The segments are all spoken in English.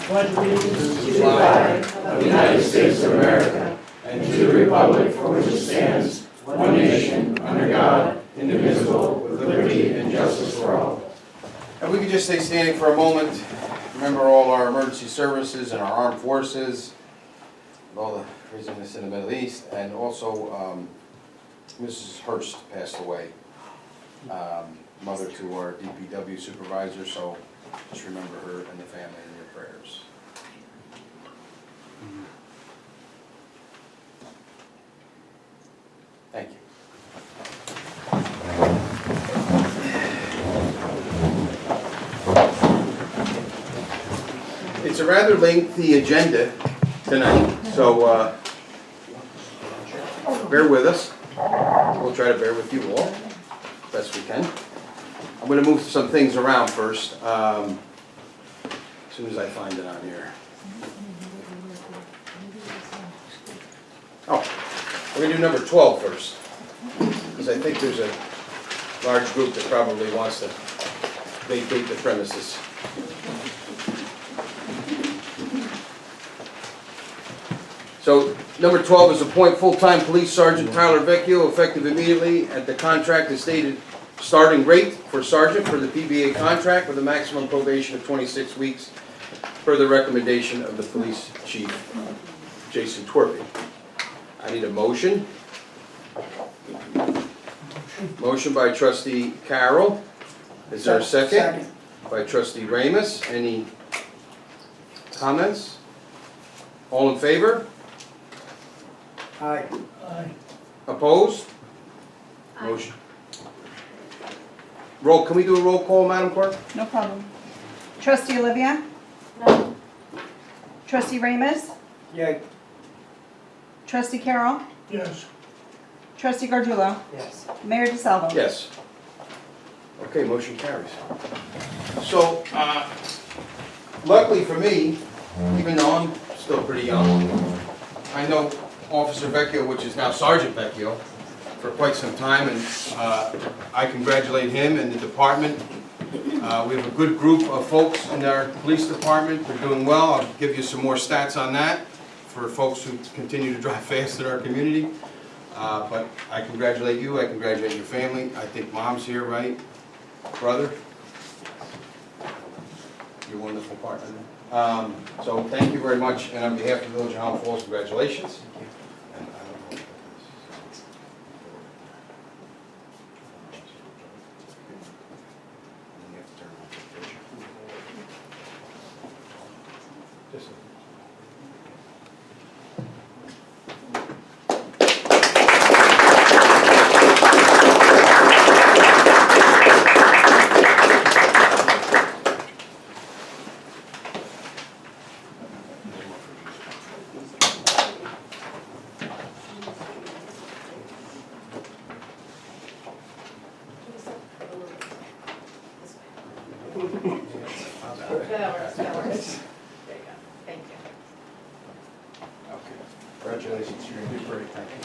pledge allegiance to the flag of the United States of America and to the republic for which it stands, one nation, under God, indivisible, with liberty and justice for all. And we could just stay standing for a moment, remember all our emergency services and our armed forces, and all the craziness in the Middle East, and also Mrs. Hurst passed away, mother to our DPW supervisor, so just remember her and the family in your prayers. Thank you. It's a rather lengthy agenda tonight, so bear with us. We'll try to bear with you all best we can. I'm going to move some things around first, as soon as I find it on here. Oh, we're going to do number 12 first, because I think there's a large group that probably wants to vacate the premises. So, number 12 is appoint full-time Police Sergeant Tyler Vecchio, effective immediately at the contract as stated starting rate for Sergeant for the PBA contract with a maximum probation of 26 weeks per the recommendation of the Police Chief, Jason Twerpy. I need a motion. Motion by Trustee Carroll. Is there a second? Second. By Trustee Ramus. Any comments? All in favor? Aye. Opposed? Aye. Motion. Roll, can we do a roll call, Madam Clerk? No problem. Trustee Olivia? No. Trustee Ramus? Yay. Trustee Carroll? Yes. Trustee Gardullo? Yes. Mayor DeSalvo? Yes. Okay, motion carries. So, luckily for me, even though I'm still pretty young, I know Officer Vecchio, which is now Sergeant Vecchio, for quite some time, and I congratulate him and the department. We have a good group of folks in our police department. They're doing well. I'll give you some more stats on that for folks who continue to drive fast in our community. But I congratulate you. I congratulate your family. I think Mom's here, right? Brother? Your wonderful partner. So thank you very much, and on behalf of the Village of Highland Falls, congratulations. And I don't know. You have to turn off the picture. Just a- That works. There you go. Thank you. Okay. Congratulations, you're doing great. Thank you.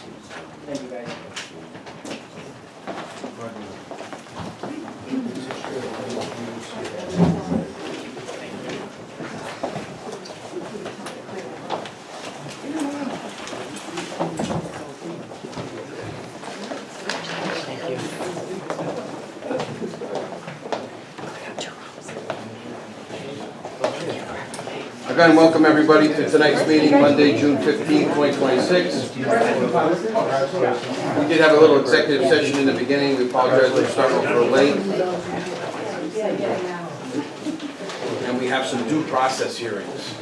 Thank you, guys. Again, welcome everybody to tonight's meeting, Monday, June 15, 2026. We did have a little executive session in the beginning. We apologize for starting off a little late. And we have some due process hearings.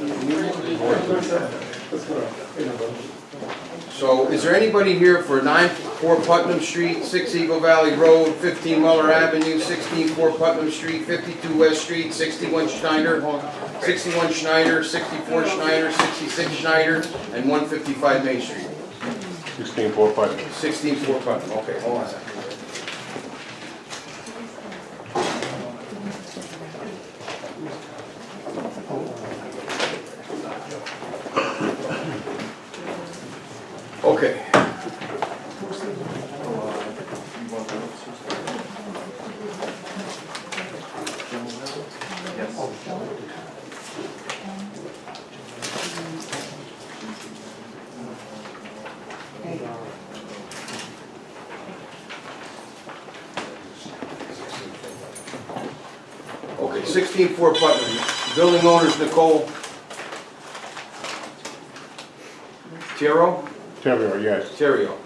So is there anybody here for 9-4 Putnam Street, 6 Eagle Valley Road, 15 Muller Avenue, 16-4 Putnam Street, 52 West Street, 61 Schneider, 64 Schneider, 66 Schneider, and 155 Main Street? 16-4 Putnam. 16-4 Putnam, okay, hold on a second. Okay. Okay, 16 Fort Putnam, building owners Nicole Tierro? Terrio, yes. Terrio.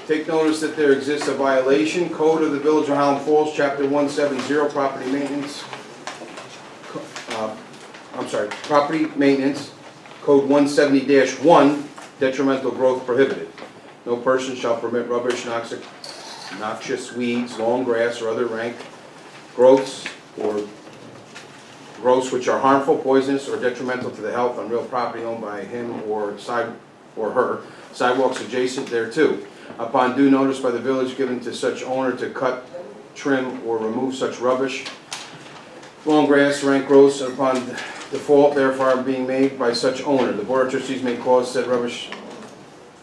Take notice that there exists a violation, Code of the Village of Highland Falls, Chapter 170, Property Maintenance. Property Maintenance, Code 170-1, detrimental growth prohibited. No person shall permit rubbish, noxious weeds, long grass, or other rank growths which are harmful, poisonous, or detrimental to the health on real property owned by him or her, sidewalks adjacent thereto. Upon due notice by the village given to such owner to cut, trim, or remove such rubbish, long grass, rank growths, and upon default therefore being made by such owner, the Board of Trustees may cause said rubbish,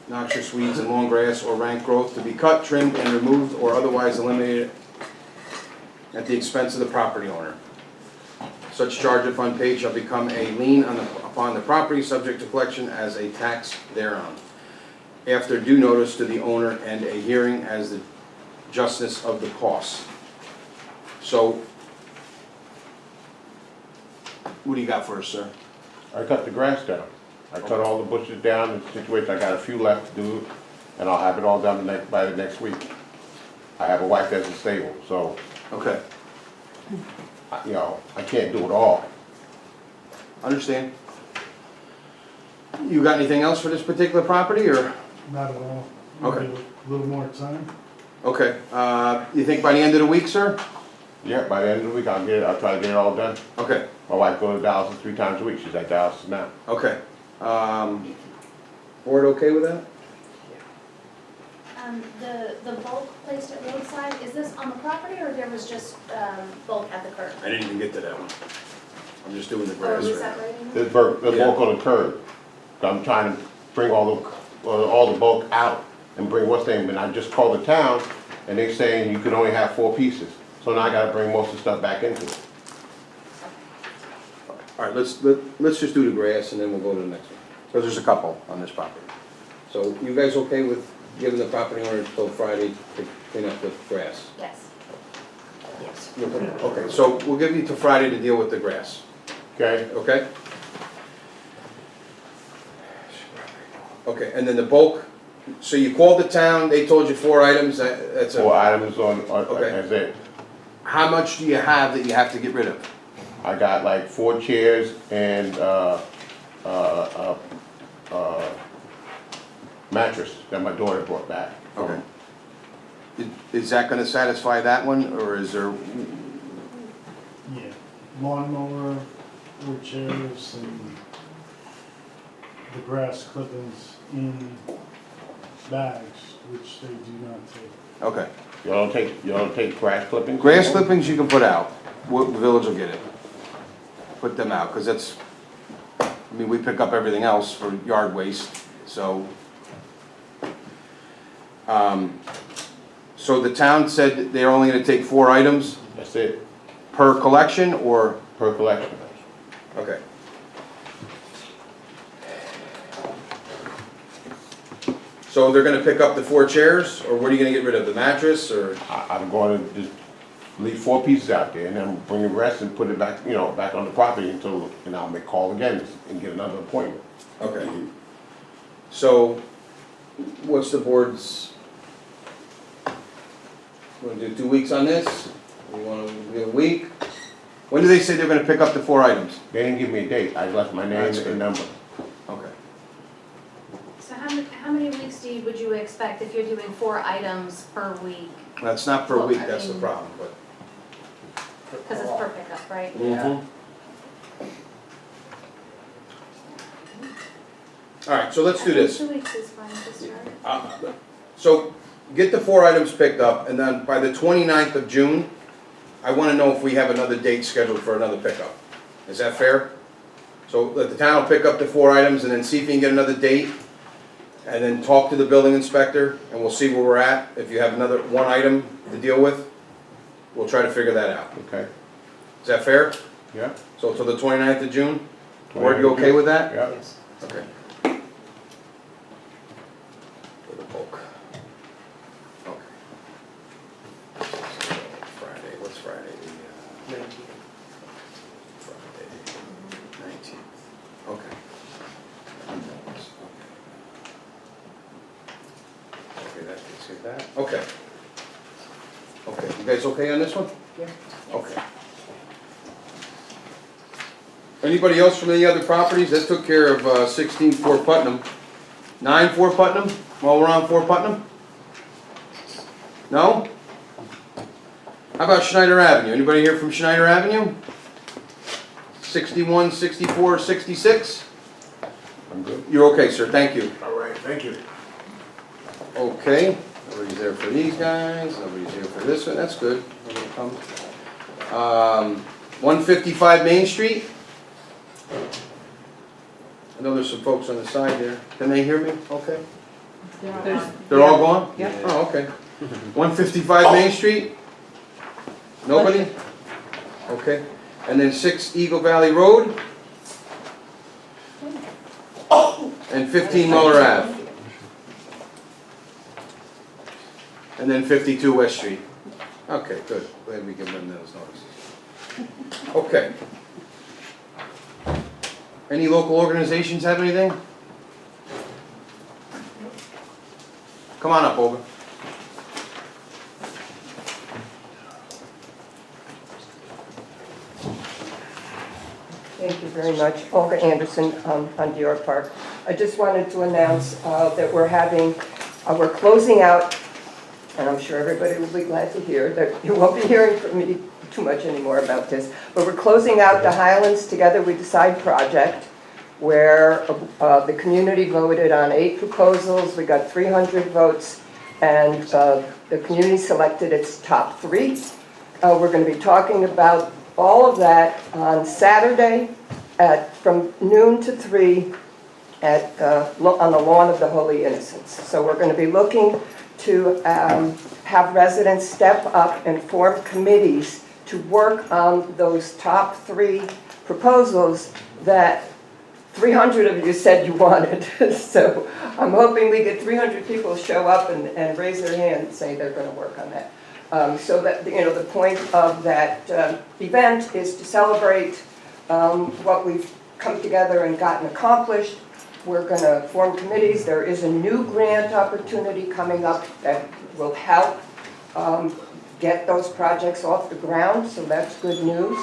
noxious weeds, and long grass or rank growth to be cut, trimmed, and removed, or otherwise eliminated at the expense of the property owner. Such charge if unpaid shall become a lien upon the property, subject to collection as a tax thereon, after due notice to the owner and a hearing as the justness of the costs. So, what do you got for us, sir? I cut the grass down. I cut all the bushes down in the situation. I got a few left to do, and I'll have it all done by the next week. I have a wife that's disabled, so, Okay, you know, I can't do it all. understand. You got anything else for this particular property, or? Not at all. Okay. Maybe a little more time. Okay, you think by the end of the week, sir? Yeah, by the end of the week, I'll try to get it all done. Okay, My wife goes to dialysis 3 times a week. She's at dialysis now. okay. Board okay with that? The bulk placed at roadside, is this on the property or there was just, bulk at the curb? I didn't even get to that one. I'm just doing the Or grass are we right now. separating them? There's bulk on the curb. So I'm trying to bring all the bulk out and bring what's in. And I just called the town, and they're saying you could only have 4 pieces. So now I gotta bring most of the stuff back into it. All right, let's just do the grass and then we'll go to the next one. Because there's a couple on this property. So you guys okay with giving the property owner until Friday to clean up the grass? Yes. Yes. Okay, so we'll give you till Friday to deal with the grass, Okay? okay? Okay, and then the bulk, so you called the town, they told you 4 items, that's 4 a, items on, Okay. that's it. how much do you have that you have to get rid of? I got like 4 chairs and mattress that my daughter brought back. Okay. Is that gonna satisfy that one, or is there, Yeah. Lawnmower, 4 chairs, and the grass clippings in bags, which they do not take. okay. You don't take grass clippings? Grass clippings you can put out, the village will get it. Put them out, because that's, I mean, we pick up everything else for yard waste, so. So the town said they're only gonna take 4 items That's it, per collection, or, per collection. okay. So they're gonna pick up the 4 chairs, or what are you gonna get rid of, the mattress, or? I'm going to just leave 4 pieces out there and then bring the rest and put it back, back on the property until, and I'll make call again and get another appointment. Okay. So, what's the board's, wanna do 2 weeks on this? You wanna do a week? When do they say they're gonna pick up the 4 items? They didn't give me a date, I left my name That's good. and number. Okay. So how many weeks would you expect if you're doing 4 items per week? That's not per Well, week, I that's the mean- problem, but. Because it's per pickup, right? All right, so let's do this. 2 weeks is fine to start. So, get the 4 items picked up, and then by the 29th of June, I wanna know if we have another date scheduled for another pickup. Is that fair? So, let the town will pick up the 4 items, and then see if you can get another date, and then talk to the building inspector, and we'll see where we're at. If you have another 1 item to deal with, we'll try to figure that out. Okay, Is that fair? yeah? So, till the 29th of June? Board, you okay with that? Yeah. Okay. For the bulk. Okay. Friday, what's Friday? that? Okay. Okay, you guys okay on this one? Yeah. Okay. Anybody else from any other properties? That took care of 16 Fort Putnam. 9 Fort Putnam, while we're on Fort Putnam? No? How about Schneider Avenue? Anybody here from Schneider Avenue? 61, 64, 66? I'm good. You're okay, sir, thank you. All right, thank you. Okay, nobody's there for these guys, nobody's here for this one, that's good. 155 Main Street. I know there's some folks on the side there. Can they hear me? Okay. They're all gone? Yeah. Oh, okay. 155 Main Street? Nobody? Okay. And then 6 Eagle Valley Road? And 15 Muller Ave? And then 52 West Street? Okay, good. Glad we give them those notices. Okay. Any local organizations have anything? Come on up, Olga. Thank you very much. Olga Anderson on Dior Park. I just wanted to announce that we're closing out, and I'm sure everybody will be glad to hear that you won't be hearing from me too much anymore about this, but we're closing out the Highlands Together We Decide project, where the community voted on 8 proposals. We got 300 votes, and the community selected its top 3. We're going to be talking about all of that on Saturday from noon to 3 on the lawn of the Holy Innocents. So we're going to be looking to have residents step up and form committees to work on those top 3 proposals that 300 of you said you wanted. So I'm hoping we get 300 people show up and raise their hand and say they're going to work on that. So that, the point of that event is to celebrate what we've come together and gotten accomplished. We're going to form committees. There is a new grant opportunity coming up that will help get those projects off the ground, so that's good news.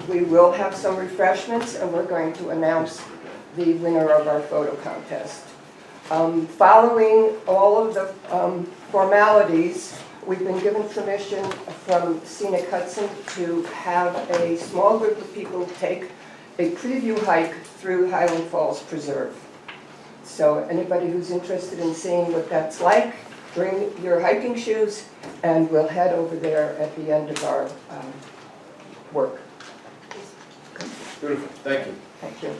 We will have some refreshments, and we're going to announce the winner of our photo contest. Following all of the formalities, we've been given permission from Scenic Hudson to have a small group of people take a preview hike through Highland Falls Preserve. So anybody who's interested in seeing what that's like, bring your hiking shoes, and we'll head over there at the end of our work. Beautiful, thank you. Thank you.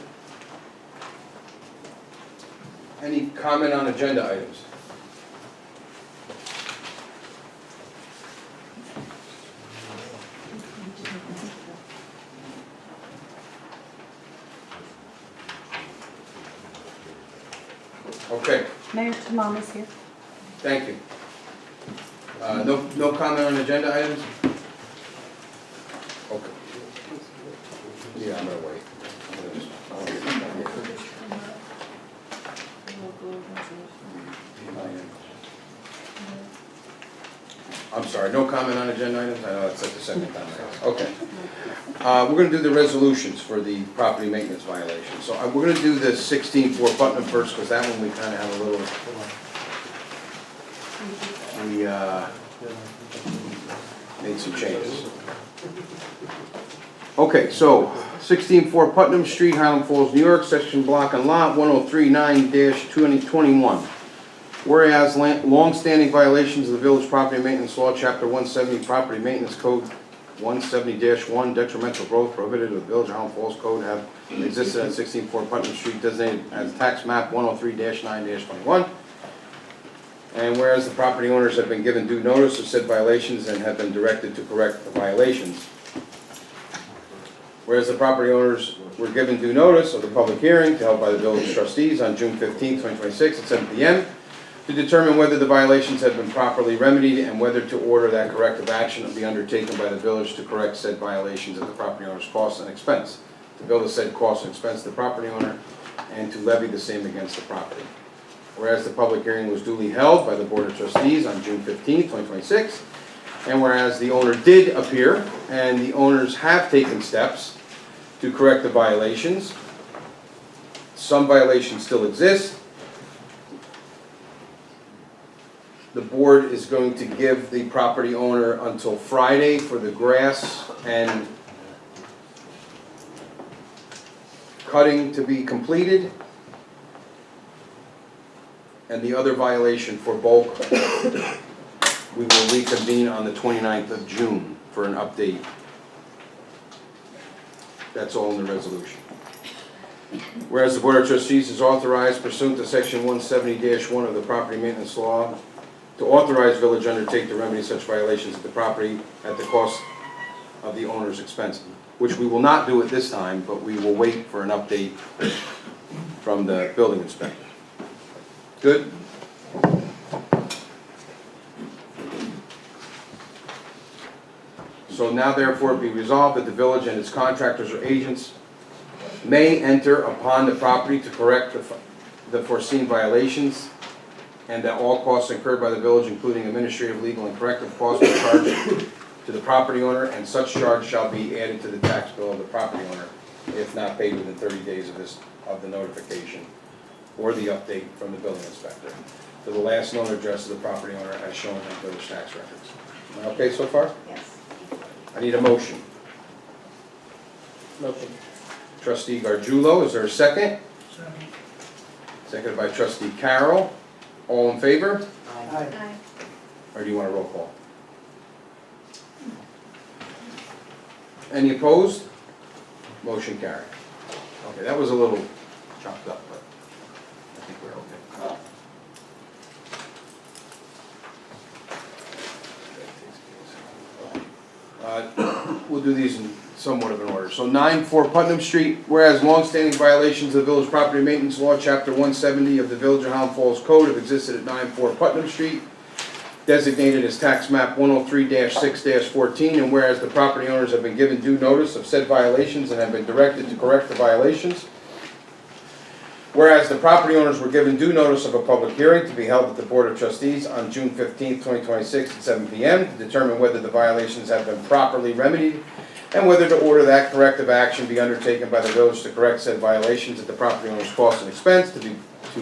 Any comment on agenda items? Okay, Mayor Tamama's here. thank you. No comment on agenda items? Okay. Yeah, I'm gonna wait. I'm sorry, no comment on agenda items? I know that's like the second time I asked. Okay. We're gonna do the resolutions for the property maintenance violation. So we're gonna do the 16 Fort Putnam first, because that one we kinda have a little, we made some changes. Okay, so 16 Fort Putnam Street, Highland Falls, New York, section block and lot 1039-2021. Whereas long-standing violations of the village property maintenance law, chapter 170, property maintenance code 170-1, detrimental growth prohibited with the village of Highland Falls code have existed at 16 Fort Putnam Street, designated as tax map 103-9-21. And whereas the property owners have been given due notice of said violations and have been directed to correct the violations. Whereas the property owners were given due notice of the public hearing held by the village trustees on June 15, 2026 at 7 p.m. to determine whether the violations had been properly remedied and whether to order that corrective action be undertaken by the village to correct said violations at the property owner's cost and expense, to bill the said cost and expense to the property owner, and to levy the same against the property Whereas the public hearing was duly held by the Board of Trustees on June 15, 2026, and whereas the owner did appear and the owners have taken steps to correct the violations, some violations still exist. The board is going to give the property owner until Friday for the grass and cutting to be completed, and the other violation for bulk, we will reconvene on the 29th of June for an update. That's all in the resolution. Whereas the Board of Trustees is authorized pursuant to Section 170-1 of the Property Maintenance Law to authorize village undertake to remedy such violations of the property at the cost of the owner's expense, which we will not do at this time, but we will wait for an update from the building inspector. Good? So now therefore be resolved that the village and its contractors or agents may enter upon the property to correct the foreseen violations, and that all costs incurred by the village, including administrative, legal, and corrective costs, are charged to the property owner, and such charge shall be added to the tax bill of the property owner if not paid within 30 days of the notification or the update from the building inspector to the last known address of the property owner as shown on village tax records. Am I okay so far? Yes. I need a motion. Motion. Trustee Gargiulo, is there a second? Seconded by Trustee Carroll. All in favor? Aye. Or do you want a roll call? Any opposed? Motion carried. Okay, that was a little chopped up, but I think we're okay. We'll do these in somewhat of an order. So 9-4 Putnam Street, whereas longstanding violations of the Village Property Maintenance Law, Chapter 170 of the Village of Highland Falls Code have existed at 9-4 Putnam Street, designated as tax map 103-6-14, and whereas the property owners have been given due notice of said violations and have been directed to correct the violations, whereas the property owners were given due notice of a public hearing to be held at the Board of Trustees on June 15, 2026 at 7 p.m. to determine whether the violations have been properly remedied and whether to order that corrective action be undertaken by the village to correct said violations at the property owner's cost and expense, to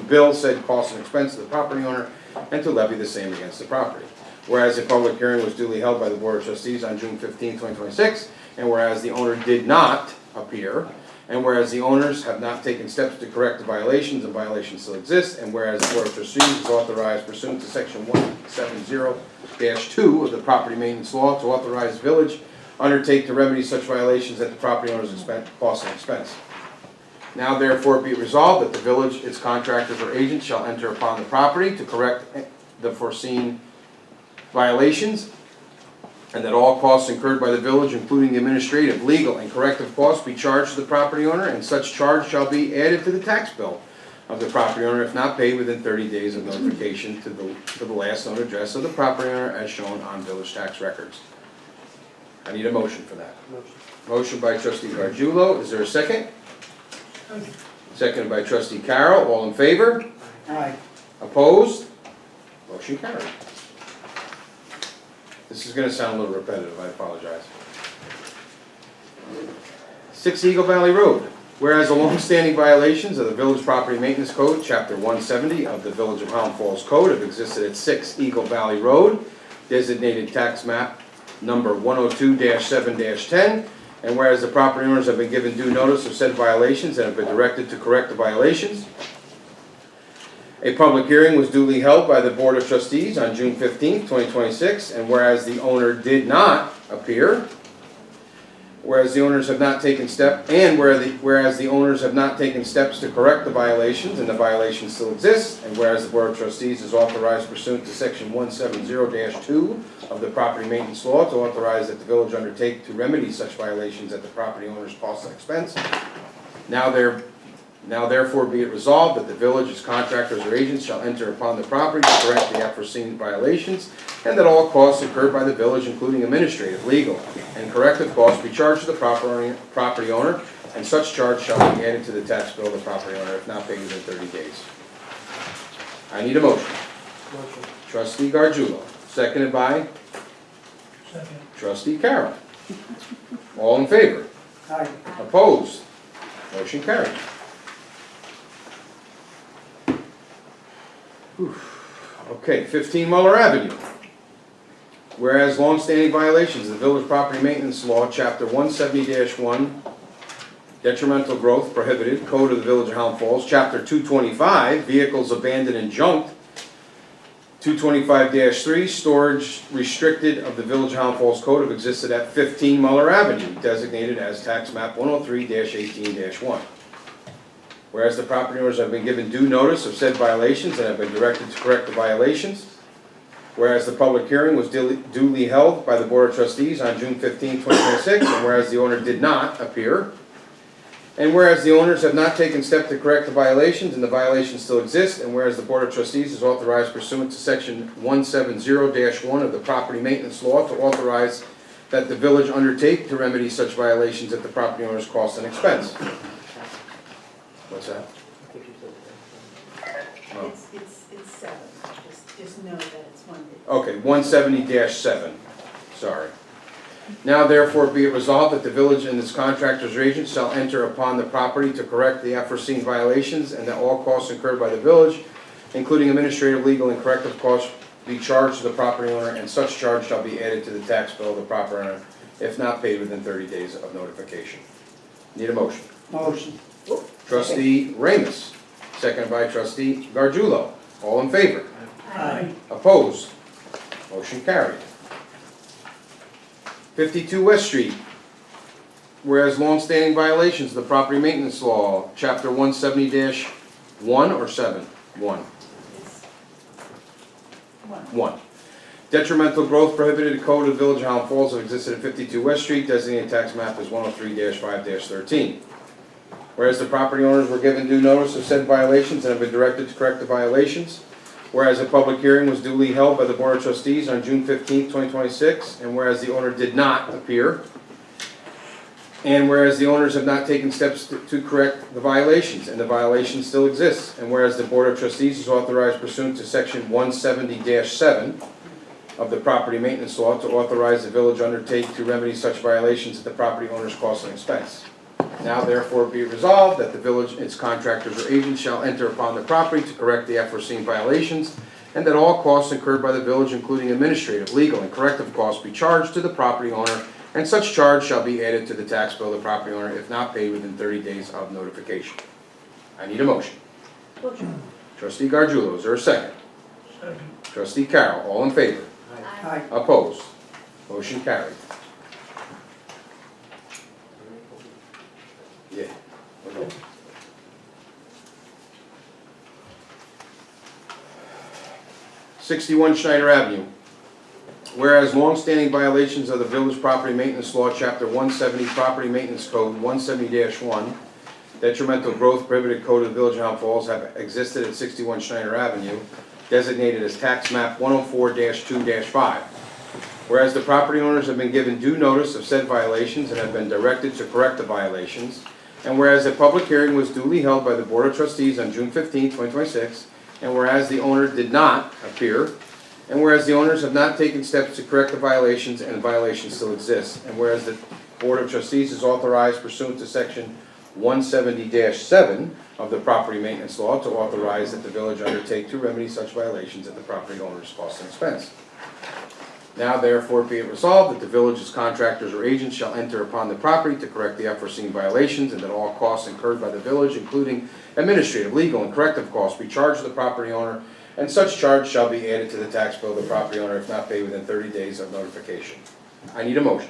bill said cost and expense to the property owner, and to levy the same against the property. Whereas a public hearing was duly held by the Board of Trustees on June 15, 2026, and whereas the owner did not appear, and whereas the owners have not taken steps to correct the violations and violations still exist, and whereas the Board of Trustees is authorized pursuant to Section 170-2 of the Property Maintenance Law to authorize the village undertake to remedy such violations at the property owner's cost and expense. Now therefore be it resolved that the village, its contractors or agents shall enter upon the property to correct the foreseen violations, and that all costs incurred by the village, including the administrative, legal, and corrective costs, be charged to the property owner, and such charge shall be added to the tax bill of the property owner if not paid within 30 days of notification to the last known address of the property owner as shown on village tax records. I need a motion for that. Motion by Trustee Gargiulo. Is there a second? Seconded by Trustee Carroll. All in favor? Aye. Opposed? Motion carried. This is going to sound a little repetitive. I apologize. 6 Eagle Valley Road. Whereas the long-standing violations of the Village Property Maintenance Code, Chapter 170 of the Village of Highland Falls Code have existed at 6 Eagle Valley Road, designated tax map number 102-7-10, and whereas the property owners have been given due notice of said violations and have been directed to correct the violations, a public hearing was duly held by the Board of Trustees on June 15, 2026, and whereas the owner did not appear, whereas the owners have not taken steps, and whereas the owners have not taken steps to correct the violations and the violations still exist, and whereas the Board of Trustees is authorized pursuant to Section 170-2 of the Property Maintenance Law to authorize that the village undertake to remedy such violations at the property owner's cost and expense. Now therefore be it resolved that the village, its contractors or agents shall enter upon the property to correct the aforesaid violations, and that all costs incurred by the village, including administrative, legal, and corrective costs, be charged to the property owner, and such charge shall be added to the tax bill of the property owner if not paid within 30 days. I need a motion. Trustee Gardullo, seconded by Trustee Carroll. All in favor? Opposed? Motion carried. Whew. Okay, 15 Muller Avenue. Whereas long-standing violations of the Village Property Maintenance Law, Chapter 170-1, detrimental growth prohibited, Code of the Village of Highland Falls, Chapter 225, vehicles abandoned and junked, 225-3, storage restricted of the Village of Highland Falls Code have existed at 15 Muller Avenue, designated as tax map 103-18-1. Whereas the property owners have been given due notice of said violations and have been directed to correct the violations. Whereas the public hearing was duly held by the Board of Trustees on June 15, 2026, and whereas the owner did not appear. And whereas the owners have not taken steps to correct the violations and the violations still exist, and whereas the Board of Trustees is authorized pursuant to Section 170-1 of the Property Maintenance Law to authorize that the village undertake to remedy such violations at the property owner's cost and expense. What's that? Oh. It's seven, just know that it's one. Okay, 170-7, sorry. Now therefore be it resolved that the village and its contractors or agents shall enter upon the property to correct the aforeseen violations, and that all costs incurred by the village, including administrative, legal, and corrective costs, be charged to the property owner, and such charge shall be added to the tax bill of the property owner, if not paid within 30 days of notification. Need a motion? Motion. Trustee Ramus, seconded by Trustee Gardullo. All in favor? Aye. Opposed? Motion carried. 52 West Street. Whereas long-standing violations of the property maintenance law, Chapter 170-1 or 7? 1. It's one. 1. Detrimental growth prohibited, the Code of the Village of Highland Falls have existed at 52 West Street, designated tax map as 103-5-13. Whereas the property owners were given due notice of said violations and have been directed to correct the violations. Whereas a public hearing was duly held by the Board of Trustees on June 15, 2026, and whereas the owner did not appear. And whereas the owners have not taken steps to correct the violations, and the violation still exists. And whereas the Board of Trustees is authorized pursuant to Section 170-7 of the Property Maintenance Law to authorize the village undertake to remedy such violations at the property owner's cost and expense. Now therefore be it resolved that the village, its contractors or agents shall enter upon the property to correct the aforeseen violations, and that all costs incurred by the village, including administrative, legal, and corrective costs, be charged to the property owner, and such charge shall be added to the tax bill of the property owner if not paid within 30 days of notification. I need a motion. Motion. Trustee Gardullo, is there a second? Second. Trustee Carroll, all in favor? Aye. Opposed? Motion carried. Yeah. Okay. '61 Schneider Avenue. Whereas long-standing violations of the Village Property Maintenance Law, Chapter 170, Property Maintenance Code 170-1, detrimental growth prohibited Code of the Village of Highland Falls have existed at 61 Schneider Avenue, designated as tax map 104-2-5. Whereas the property owners have been given due notice of said violations and have been directed to correct the violations, and whereas a public hearing was duly held by the Board of Trustees on June 15, 2026, and whereas the owner did not appear, and whereas the owners have not taken steps to correct the violations and the violations still exist, and whereas the Board of Trustees is authorized pursuant to Section 170-7 of the Property Maintenance Law to authorize that the village undertake to remedy such violations at the property owner's cost and expense. Now therefore be it resolved that the village's contractors or agents shall enter upon the property to correct the aforeseen violations, and that all costs incurred by the village, including administrative, legal, and corrective costs, be charged to the property owner, and such charge shall be added to the tax bill of the property owner if not paid within 30 days of notification. I need a motion.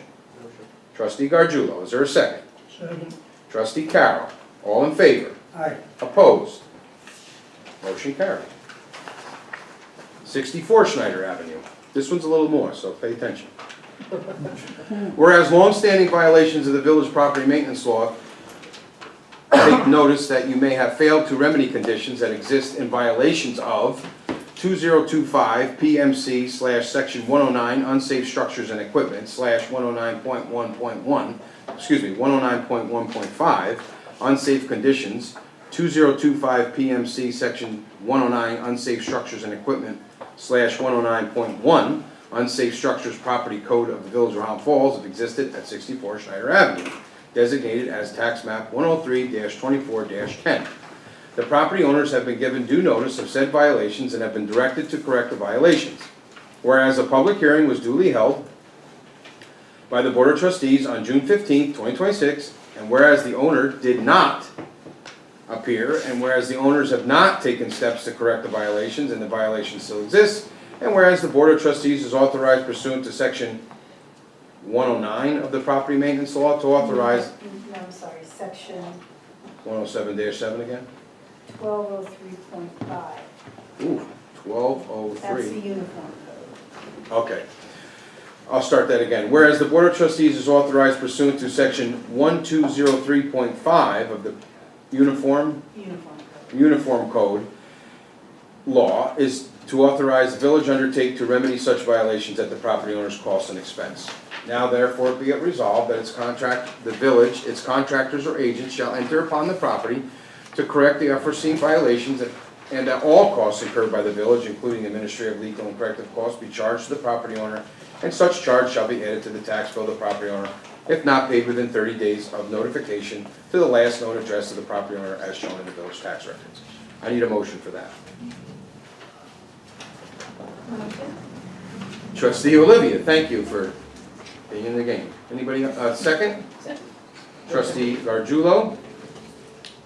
Trustee Gardullo, is there a second? Second. Trustee Carroll, all in favor? Aye. Opposed? Motion carried. 64 Schneider Avenue. This one's a little more, so pay attention. Whereas long-standing violations of the village property maintenance law take notice that you may have failed to remedy conditions that exist in violations of 2025 PMC / Section 109 unsafe structures and equipment / 109.1.1, 109.1.5 unsafe conditions, 2025 PMC Section 109 Unsafe Structures and Equipment / 109.1 Unsafe Structures Property Code of the Village of Highland Falls have existed at 64 Schneider Avenue, designated as tax map 103-24-10. The property owners have been given due notice of said violations and have been directed to correct the violations. Whereas a public hearing was duly held by the Board of Trustees on June 15, 2026, and whereas the owner did not appear, and whereas the owners have not taken steps to correct the violations and the violation still exists, and whereas the Board of Trustees is authorized pursuant to Section 109 of the Property Maintenance Law to authorize, No, I'm sorry, section 107-7 again? 1203.5. Ooh, That's the 1203. uniform code. Okay. I'll start that again. Whereas the Board of Trustees is authorized pursuant to Section 1203.5 of the Uniform code. Uniform Code law is to authorize the village undertake to remedy such violations at the property owner's cost and expense. Now therefore be it resolved that the village, its contractors or agents shall enter upon the property to correct the unforeseen violations and that all costs incurred by the village, including administrative, legal, and corrective costs, be charged to the property owner, and such charge shall be added to the tax bill of the property owner, if not paid within 30 days of notification to the last known address of the property owner as shown in the village tax records. I need a motion for that. Trustee Olivia, thank you for being in the game. Anybody, second? Second. Trustee Gargiulo?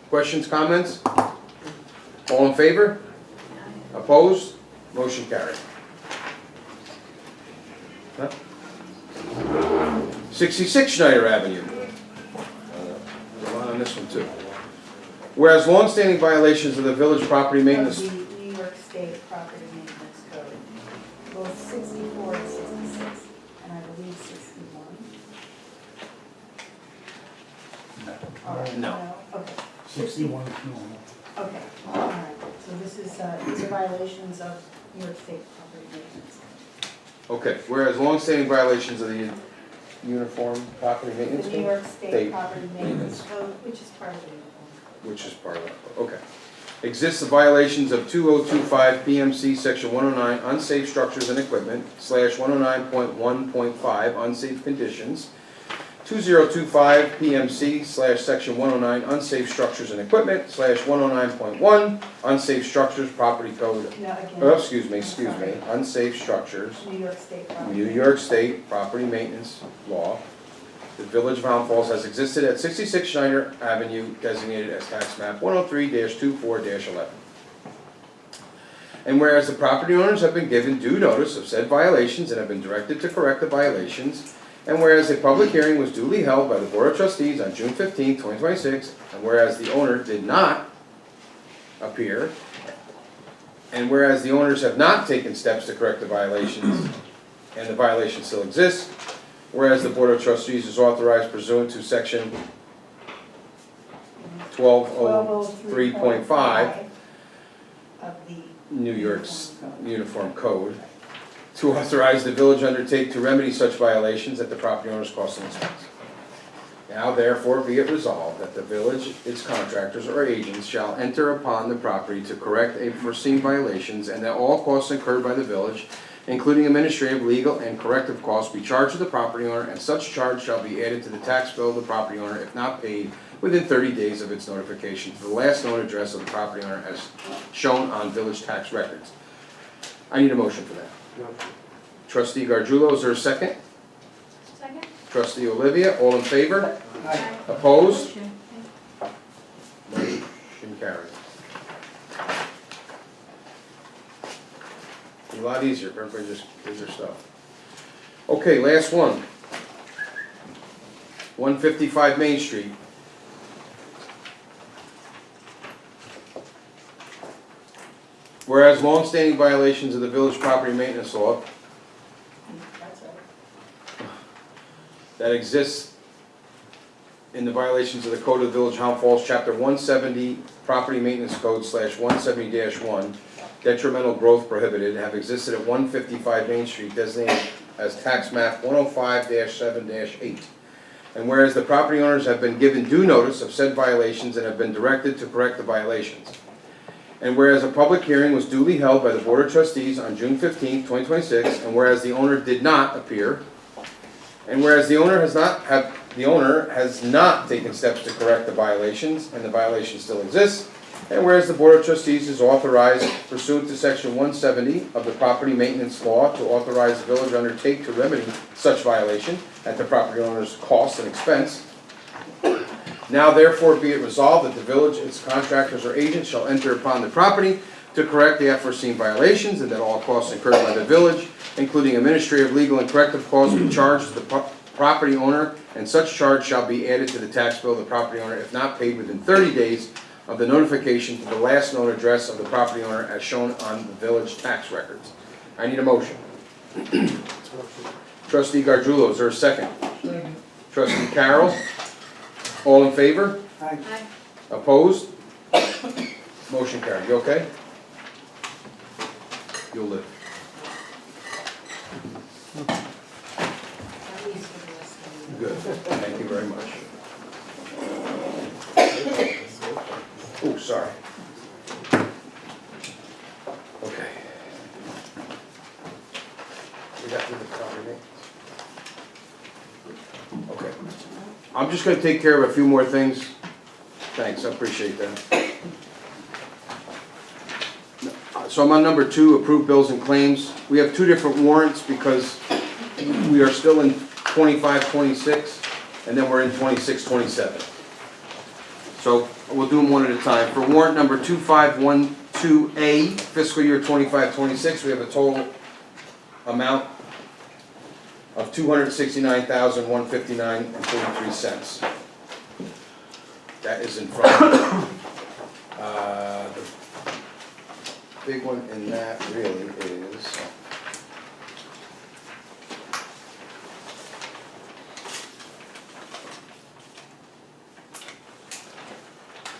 Questions, comments? All in favor? Opposed? Motion carried. 66 Schneider Avenue. There's a lot on this one too. Whereas longstanding violations of the village property maintenance. Of the New York State Property Maintenance Code, both 64 and 66, and I believe 61. All right, No. Okay, 61 is normal. okay, all right. So this is, these are violations of New York State Property Maintenance. Okay, whereas longstanding violations of the Uniform Property Maintenance The New Code, York State State Property Maintenance Code, which is part of the uniform. which is part of that, okay. Exists the violations of 2025 PMC Section 109 Unsafe Structures and Equipment / 109.1.5 Unsafe Conditions, 2025 PMC / Section 109 Unsafe Structures and Equipment / 109.1 Unsafe Structures Property Code, Now, again. oh, excuse me, Unsafe Structures, New York State Property. New York State Property Maintenance Law. The Village of Highland Falls has existed at 66 Schneider Avenue, designated as tax map 103-24-11. And whereas the property owners have been given due notice of said violations and have been directed to correct the violations, and whereas a public hearing was duly held by the Board of Trustees on June 15, 2026, and whereas the owner did not appear, and whereas the owners have not taken steps to correct the violations, and the violation still exists, whereas the Board of Trustees is authorized pursuant to Section 1203.5 of the New York's Uniform Code, to authorize the village undertake to remedy such violations at the property owner's cost and expense. Now therefore be it resolved that the village, its contractors or agents shall enter upon the property to correct a foreseen violations and that all costs incurred by the village, including administrative, legal, and corrective costs, be charged to the property owner, and such charge shall be added to the tax bill of the property owner if not paid within 30 days of its notification to the last known address of the property owner as shown on village tax records. I need a motion for that. Trustee Gargiulo, is there a second? Second? Trustee Olivia, all in favor? Opposed? Motion carried. A lot easier if everybody just gives their stuff. Okay, last one. 155 Main Street. Whereas longstanding violations of the village property maintenance law That's right. that exists in the violations of the Code of the Village of Highland Falls, Chapter 170, Property Maintenance Code / 170-1, detrimental growth prohibited, have existed at 155 Main Street, designated as tax map 105-7-8. And whereas the property owners have been given due notice of said violations and have been directed to correct the violations. And whereas a public hearing was duly held by the Board of Trustees on June 15, 2026, and whereas the owner did not appear, and whereas the owner has not taken steps to correct the violations, and the violation still exists, and whereas the Board of Trustees is authorized pursuant to Section 170 of the Property Maintenance Law to authorize the village to undertake to remedy such violation at the property owner's cost and expense. Now therefore be it resolved that the village, its contractors or agents shall enter upon the property to correct the aforeseen violations, and that all costs incurred by the village, including administrative, legal, and corrective costs, be charged to the property owner, and such charge shall be added to the tax bill of the property owner if not paid within 30 days of the notification to the last known address of the property owner as shown on the village tax records. I need a motion. Trustee Gardullo, is there a second? Trustee Carroll? All in favor? Aye. Opposed? Motion carried. You okay? You'll live. At least for the rest of the Good. Thank you very much. Oh, sorry. Okay. We got through the property. Okay. I'm just gonna take care of a few more things. Thanks, I appreciate that. So I'm on number 2, approved bills and claims. We have 2 different warrants because we are still in 25-26, and then we're in 26-27. So we'll do them one at a time. For warrant number 2512A, fiscal year 25-26, we have a total amount of $269,159.43. That is in front of you. The big one in that really is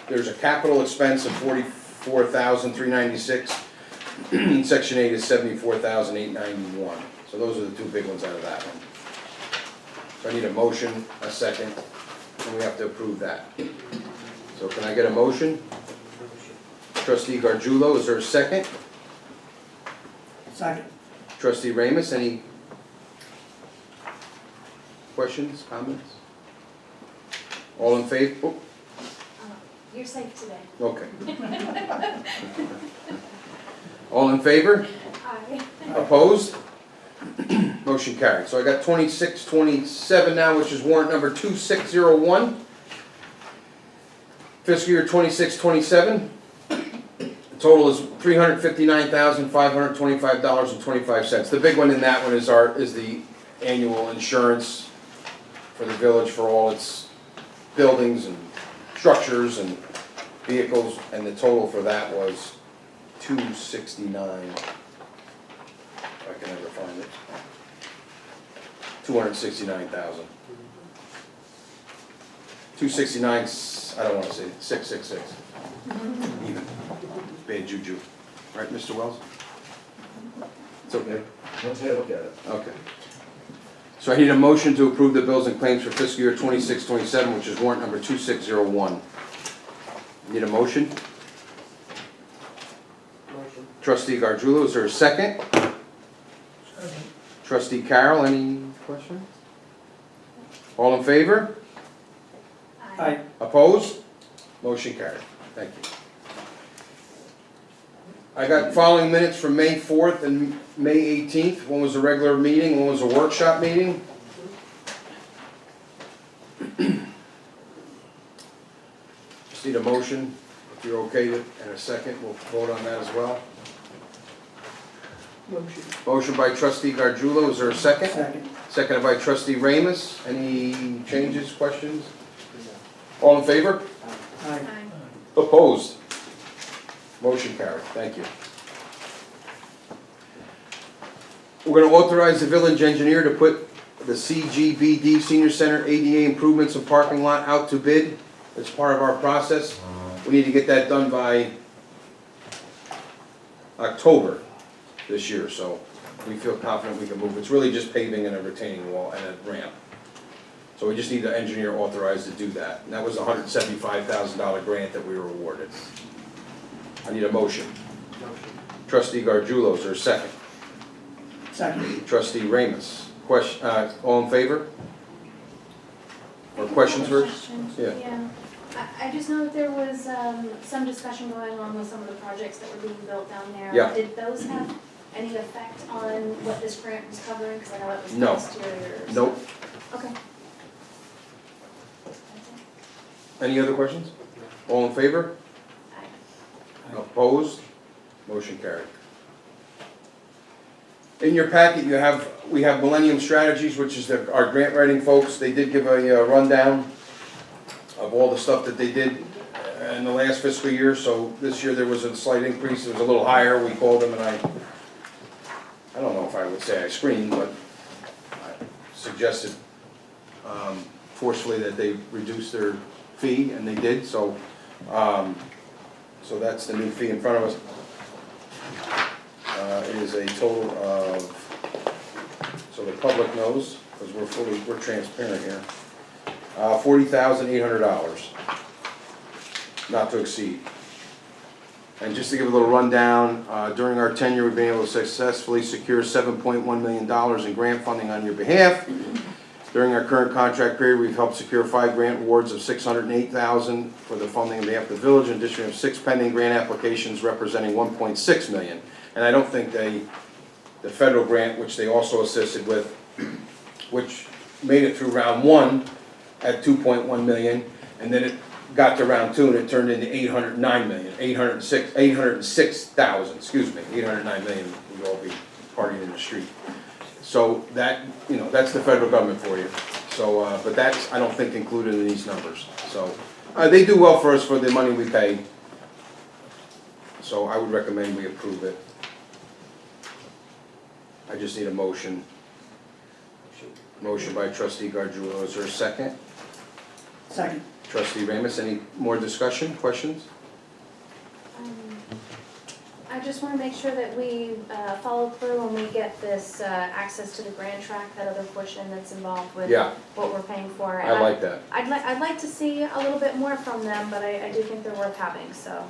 there's a capital expense of $44,396. Section 8 is $74,891. So those are the 2 big ones out of that one. So I need a motion, a second, and we have to approve that. So can I get a motion? Trustee Gardullo, is there a second? Second. Trustee Ramus, any questions, comments? All in favor? Oh, You're safe today. okay. All in favor? Aye. Opposed? Motion carried. So I got 26-27 now, which is warrant number 2601. Fiscal year 26-27. The total is $359,525.25. The big one in that one is the annual insurance for the village for all its buildings and structures and vehicles, and the total for that was $269. If I can ever find it. $269,000. 269, I don't want to say it, 666. Even. Bad juju. Right, Mr. Wells? It's okay. Let's have a look at it. Okay. So I need a motion to approve the bills and claims for fiscal year 26-27, which is warrant number 2601. Need a motion? Motion. Trustee Gardullo, is there a second? Trustee Carroll, any questions? All in favor? Aye. Opposed? Motion carried. Thank you. I got following minutes from May 4th and May 18th. One was a regular meeting, one was a workshop meeting. Just need a motion, if you're okay with, and a second. We'll vote on that as well. Motion. Motion by Trustee Gardullo, is there a second? Second. Seconded by Trustee Ramus. Any changes, questions? All in favor? Aye. Aye. Opposed? Motion carried. Thank you. We're going to authorize the village engineer to put the CGBD Senior Center ADA improvements and parking lot out to bid. It's part of our process. We need to get that done by October this year, so we feel confident we can move. It's really just paving and a retaining wall and a ramp. So we just need the engineer authorized to do that. And that was a $175,000 grant that we were awarded. I need a motion. Trustee Gardjulo, is there a second? Second. Trustee Ramus, all in favor? Or questions first? Questions? Yeah. I just know that there was some discussion going on with some of the projects that were being built down there. Yeah. Did those have any effect on what this grant was covering? Because I know it was No. exterior. or Nope. something. Okay. Any other questions? All in favor? Aye. Opposed? Motion carried. In your packet, we have Millennium Strategies, which is our grant writing folks. They did give a rundown of all the stuff that they did in the last fiscal year. So this year there was a slight increase. It was a little higher. We called them and I don't know if I would say I screamed, but I suggested forcefully that they reduce their fee, and they did. So that's the new fee in front of us. It is a total of, so the public knows, because we're transparent here, $40,800, not to exceed. And just to give a little rundown, during our tenure, we've been able to successfully secure $7.1 million in grant funding on your behalf. During our current contract period, we've helped secure 5 grant awards of $608,000 for the funding on behalf of the village, in addition to 6 pending grant applications representing $1.6 million. And I don't think the federal grant, which they also assisted with, which made it through round 1 at $2.1 million, and then it got to round 2 and it turned into $809 million, $806,000, excuse me, $809 million. We'd all be partying in the street. So that, that's the federal government for you. So, but that's, I don't think, included in these numbers. So, they do well for us for the money we pay. So I would recommend we approve it. I just need a motion. Motion by Trustee Gardjulo, is there a second? Second. Trustee Ramus, any more discussion, questions? I just want to make sure that we follow through when we get this access to the grant track, that other portion that's involved with Yeah. what we're paying for. I like that. I'd like to see a little bit more from them, but I do think they're worth having, so.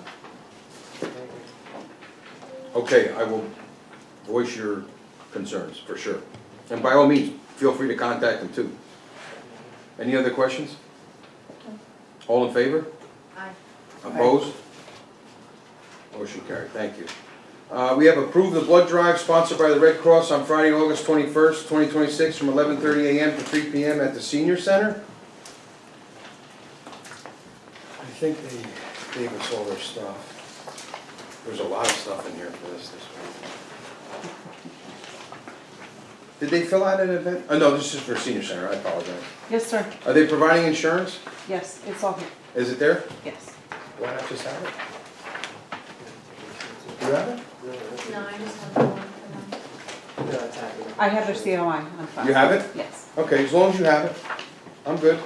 Okay, I will voice your concerns, for sure. And by all means, feel free to contact them too. Any other questions? All in favor? Aye. Opposed? Motion carried, thank you. We have approved the blood drive sponsored by the Red Cross on Friday, August 21st, 2026, from 11:30 a.m. to 3 p.m. at the Senior Center. I think they gave us all their stuff. There's a lot of stuff in here for this week. Did they fill out an event? Oh, no, this is for Senior Center, I apologize. Yes, sir. Are they providing insurance? Yes, it's all here. Is it there? Yes. Why not just have it? You have it? No, I just have the one for them. I have their COI on file. You have it? Yes. Okay, as long as you have it, I'm good.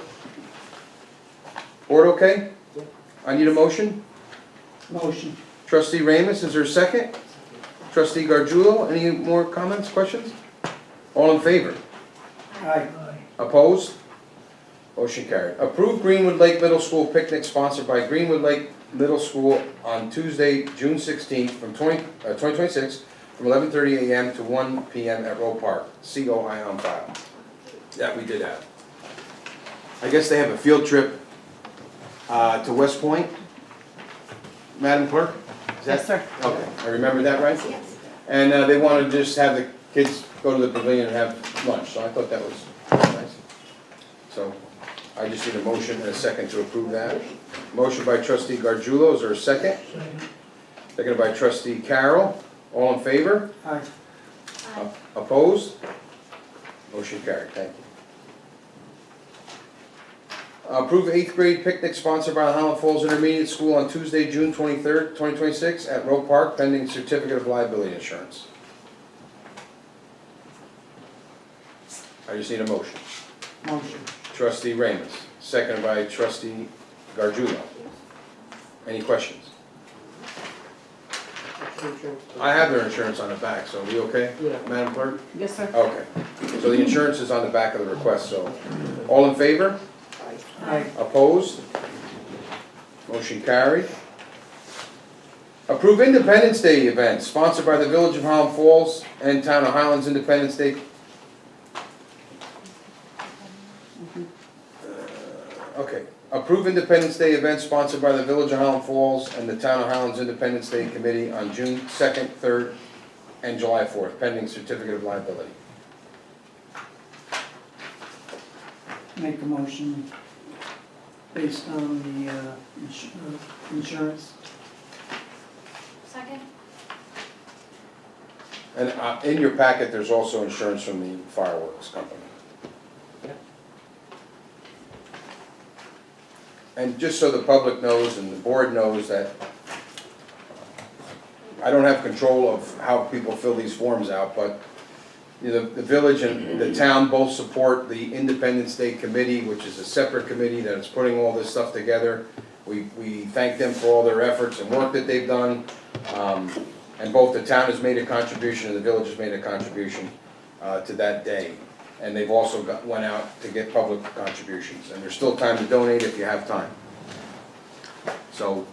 Board okay? I need a motion. Motion. Trustee Ramus, is there a second? Trustee Gardjulo, any more comments, questions? All in favor? Aye. Opposed? Motion carried. Approve Greenwood Lake Middle School picnic sponsored by Greenwood Lake Middle School on Tuesday, June 16th, from 2026, from 11:30 a.m. to 1 p.m. at Roe Park. COI on file. That we did have. I guess they have a field trip to West Point. Madam Clerk? Is that- Yes, sir. Okay, I remember that right? Yes. And they wanted to just have the kids go to the pavilion and have lunch, so I thought that was nice. So I just need a motion and a second to approve that. Motion by Trustee Gardjulo, is there a second? Seconded by Trustee Carroll. All in favor? Aye. Aye. Opposed? Motion carried, thank you. Approve 8th grade picnic sponsored by the Highland Falls Intermediate School on Tuesday, June 23rd, 2026 at Roe Park, pending certificate of liability insurance. I just need a motion. Motion. Trustee Ramus, seconded by Trustee Gardjulo. Any questions? I have their insurance on the back, so are we okay? Yeah. Madam Clerk? Yes, sir. Okay. So the insurance is on the back of the request, so, all in favor? Aye. Opposed? Motion carried. Approve Independence Day event sponsored by the Village of Highland Falls and Town of Highlands Independence Day. Okay. Approve Independence Day event sponsored by the Village of Highland Falls and the Town of Highlands Independence Day Committee on June 2nd, 3rd, and July 4th, pending certificate of liability. Make a motion based on the insurance. Second? And in your packet, there's also insurance from the fireworks company. And just so the public knows and the board knows that I don't have control of how people fill these forms out, but you know, the village and the town both support the Independence Day Committee, which is a separate committee that is putting all this stuff together. We thank them for all their efforts and work that they've done. And both the town has made a contribution and the village has made a contribution to that day. And they've also went out to get public contributions. And there's still time to donate if you have time. So,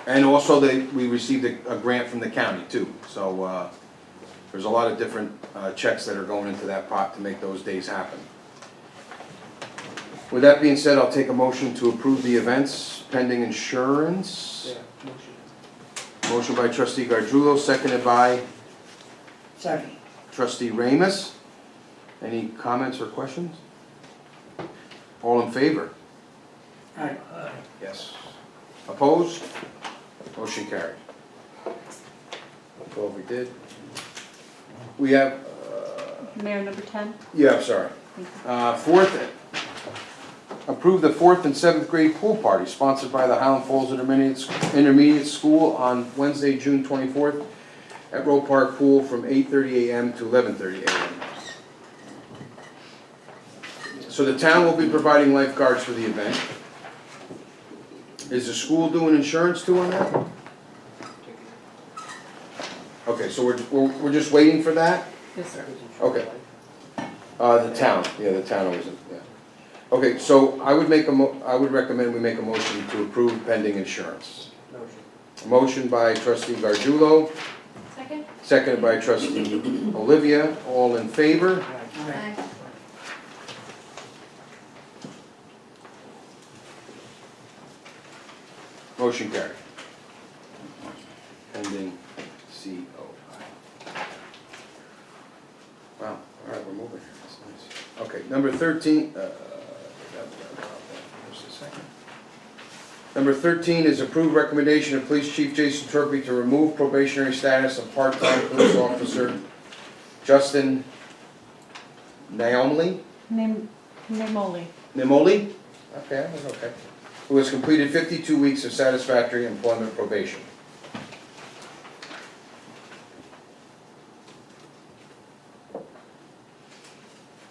and also we received a grant from the county too. So there's a lot of different checks that are going into that pot to make those days happen. With that being said, I'll take a motion to approve the events pending insurance. Motion by trustee Gardullo, seconded by Second. trustee Ramus. Any comments or questions? All in favor? Aye. Yes. Opposed? Motion carried. That's all we did. We have, Mayor, number 10. yeah, I'm sorry. Fourth, approve the 4th and 7th grade pool party sponsored by the Highland Falls Intermediate School on Wednesday, June 24th at Roe Park Pool from 8:30 a.m. to 11:30 a.m. So the town will be providing lifeguards for the event. Is the school doing insurance too on that? Okay, so we're just waiting for that? Yes, sir. Okay. The town, yeah, the town always, yeah. Okay, so I would recommend we make a motion to approve pending insurance. Motion by trustee Gardullo, Second? seconded by trustee Olivia, all in favor? Aye. Motion carried. Pending COI. Wow, all right, we're moving here, that's nice. Okay, number 13, where's the second? Number 13 is approved recommendation of Police Chief Jason Turpey to remove probationary status of part-time police officer Justin Naomli? Namoli. Nimoli? Okay, that was okay. Who has completed 52 weeks of satisfactory employment probation.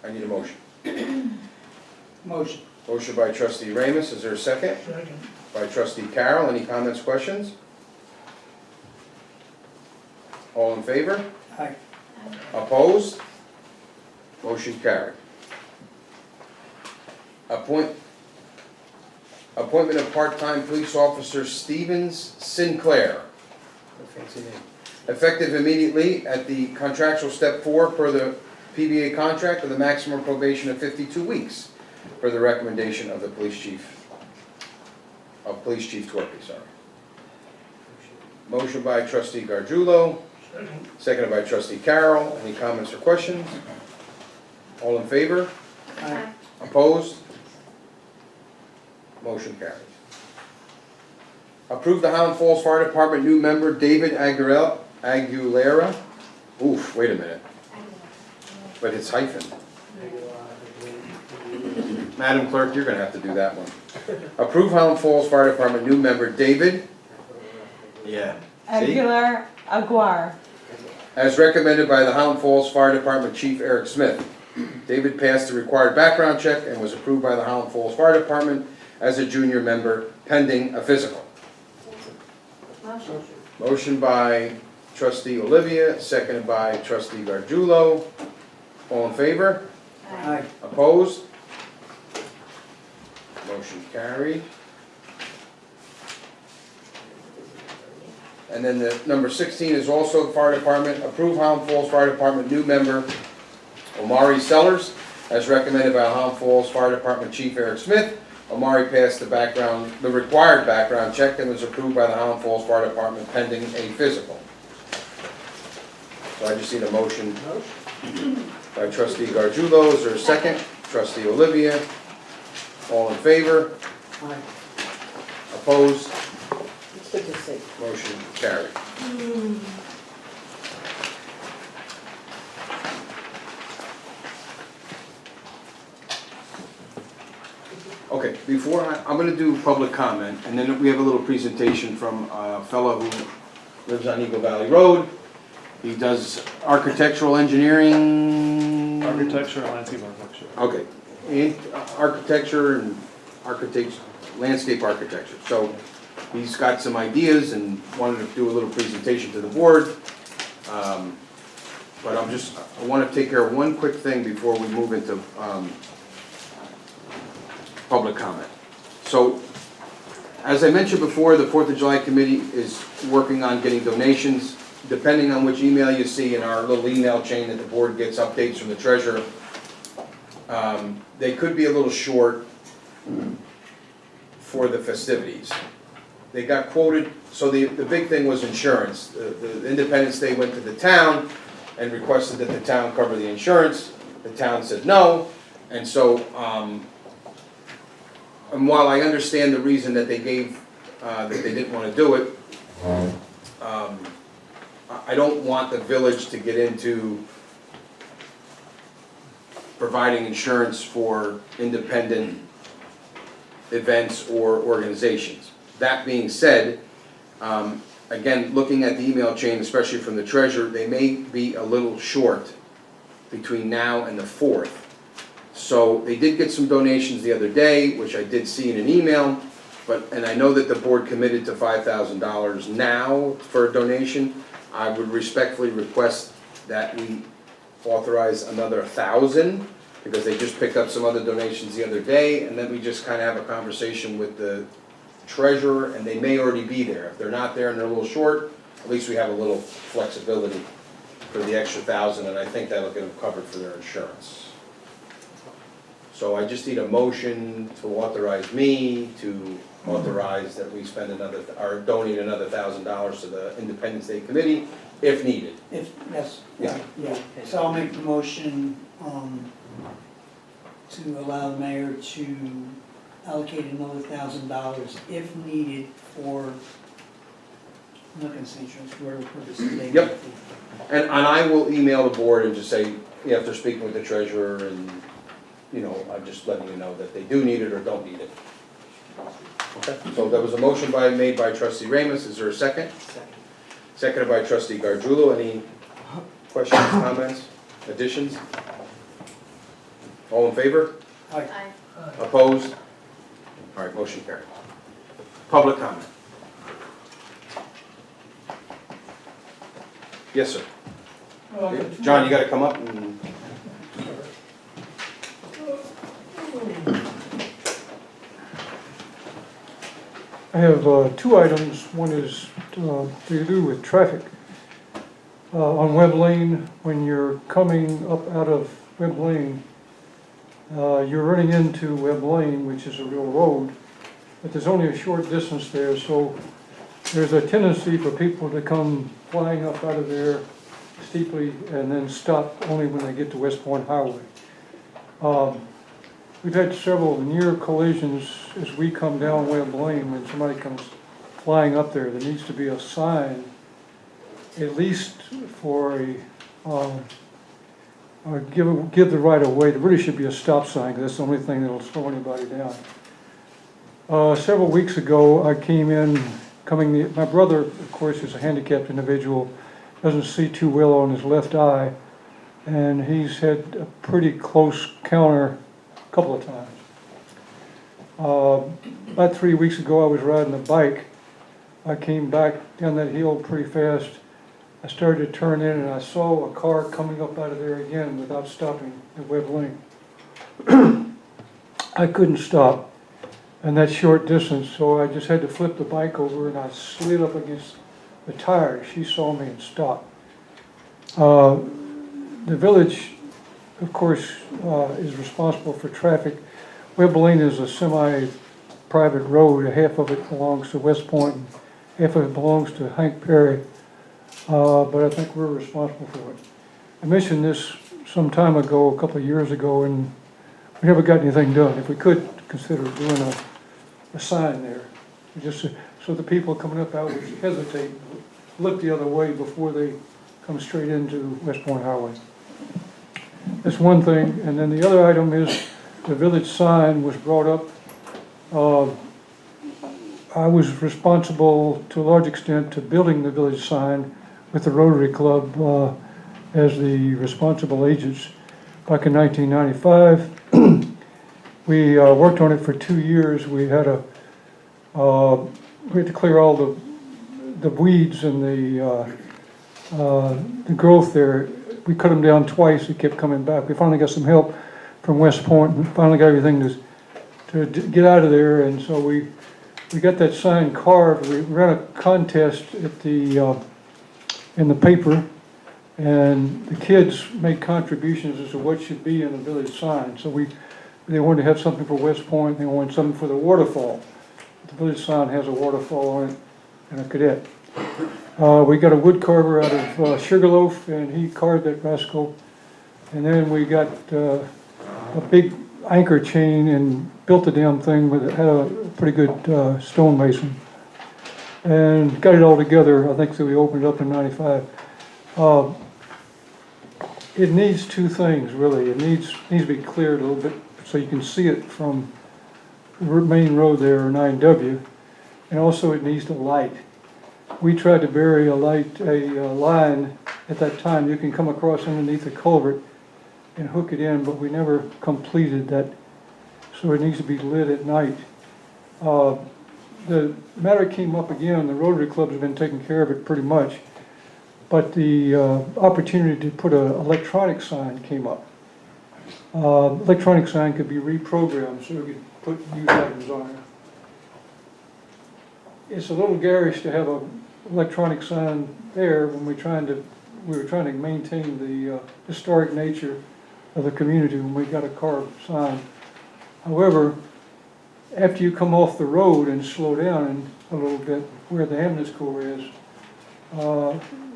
I need a motion. Motion. Motion by trustee Ramus, is there a second? Second. By trustee Carroll, any comments, questions? All in favor? Aye. Opposed? Motion carried. Appointment of part-time police officer Stevens Sinclair. What a fancy name. Effective immediately at the contractual step 4 per the PBA contract with a maximum probation of 52 weeks per the recommendation of the police chief, Torpey, sorry. Motion by trustee Gardullo, seconded by trustee Carroll. Any comments or questions? All in favor? Aye. Opposed? Motion carries. Approve the Highland Falls Fire Department new member David Aguilera. Oof, wait a minute, but it's hyphen. Madam Clerk, you're gonna have to do that one. Approve Highland Falls Fire Department new member David. Yeah. See? Aguar. As recommended by the Highland Falls Fire Department Chief Eric Smith. David passed the required background check and was approved by the Highland Falls Fire Department as a junior member pending a physical. Motion. Motion by trustee Olivia, seconded by trustee Gargiulo. All in favor? Aye. Opposed? Motion carried. And then the number 16 is also Fire Department. Approve Highland Falls Fire Department new member Omari Sellers, as recommended by Highland Falls Fire Department Chief Eric Smith. Omari passed the required background check and was approved by the Highland Falls Fire Department pending a physical. So I just need a motion by trustee Gargiulo. Is there a second? Trustee Olivia. All in favor? Aye. Opposed? It's good to see. Motion carried. Okay, I'm gonna do public comment, and then we have a little presentation from a fellow who lives on Eagle Valley Road. He does architectural engineering. Architecture and landscape architecture. Okay, and architecture and landscape architecture. So he's got some ideas and wanted to do a little presentation to the board. But I want to take care of one quick thing before we move into public comment. So, as I mentioned before, the 4th of July committee is working on getting donations. Depending on which email you see in our little email chain that the board gets updates from the treasurer, they could be a little short for the festivities. They got quoted, so the big thing was insurance. The Independence Day went to the town and requested that the town cover the insurance. The town said no, and so, and while I understand the reason that they gave, that they didn't want to do it, I don't want the village to get into providing insurance for independent events or organizations. That being said, again, looking at the email chain, especially from the treasurer, they may be a little short between now and the 4th. So they did get some donations the other day, which I did see in an email, and I know that the board committed to $5,000 now for a donation. I would respectfully request that we authorize another 1,000, because they just picked up some other donations the other day, and then we just kind of have a conversation with the treasurer, and they may already be there. If they're not there and they're a little short, at least we have a little flexibility for the extra 1,000, and I think that'll get them covered for their insurance. So I just need a motion to authorize me to authorize that we spend or donate another $1,000 to the Independence Day Committee, if needed. Yes. Yeah. Yeah, so I'll make the motion, to allow the mayor to allocate another $1,000 if needed for, I'm not gonna say insurance, for whatever purposes they. Yep. And I will email the board and just say, after speaking with the treasurer, and, I'm just letting you know that they do need it or don't need it. Okay, so there was a motion made by trustee Ramus. Is there a second? Second. Seconded by trustee Gargiulo. Any questions, comments, additions? All in favor? Aye. Opposed? All right, motion carried. Public comment. Yes, sir. John, you gotta come up and... I have two items. One is to do with traffic. On Webb Lane, when you're coming up out of Webb Lane, you're running into Webb Lane, which is a real road, but there's only a short distance there, so there's a tendency for people to come flying up out of there steeply and then stop only when they get to West Point Highway. We've had several near collisions as we come down Webb Lane when somebody comes flying up there. There needs to be a sign, at least for give the right of way. There really should be a stop sign, because that's the only thing that'll slow anybody down. Several weeks ago, I came in, my brother, of course, is a handicapped individual, doesn't see too well on his left eye, and he's had a pretty close counter a couple of times. About 3 weeks ago, I was riding a bike I came back down that hill pretty fast. I started to turn in and I saw a car coming up out of there again without stopping at Webb Lane. I couldn't stop in that short distance, so I just had to flip the bike over and I slid up against the tire. She saw me and stopped. The village, of course, is responsible for traffic. Webb Lane is a semi-private road. Half of it belongs to West Point, and half of it belongs to Hank Perry. But I think we're responsible for it. I mentioned this some time ago, a couple of years ago, and we never got anything done. If we could consider doing a sign there, just so the people coming up out would hesitate, look the other way before they come straight into West Point Highway. That's one thing, and then the other item is the village sign was brought up. I was responsible to a large extent to building the village sign with the Rotary Club as the responsible agents back in 1995. We worked on it for 2 years. We had to clear all the weeds and the growth there. We cut them down twice. It kept coming back. We finally got some help from West Point and finally got everything to get out of there. And so we got that sign carved. We ran a contest at in the paper, and the kids made contributions as to what should be in the village sign. So they wanted to have something for West Point. They wanted something for the waterfall. The village sign has a waterfall on it and a cadet. We got a wood carver out of Sugarloaf, and he carved that rascal. And then we got a big anchor chain and built the damn thing with it. Had a pretty good stonemason. And got it all together. I think so we opened it up in '95. It needs two things, really. It needs to be cleared a little bit so you can see it from the main road there, 9W. And also it needs to light. We tried to bury a line at that time. You can come across underneath the culvert and hook it in, but we never completed that. So it needs to be lit at night. The matter came up again. The Rotary Clubs have been taking care of it pretty much. But the opportunity to put an electronic sign came up. Electronic sign could be reprogrammed so we could put news items on it. It's a little garish to have an electronic sign there when we were trying to maintain the historic nature of the community when we got a carved sign. However, after you come off the road and slow down a little bit where the ambulance corps is,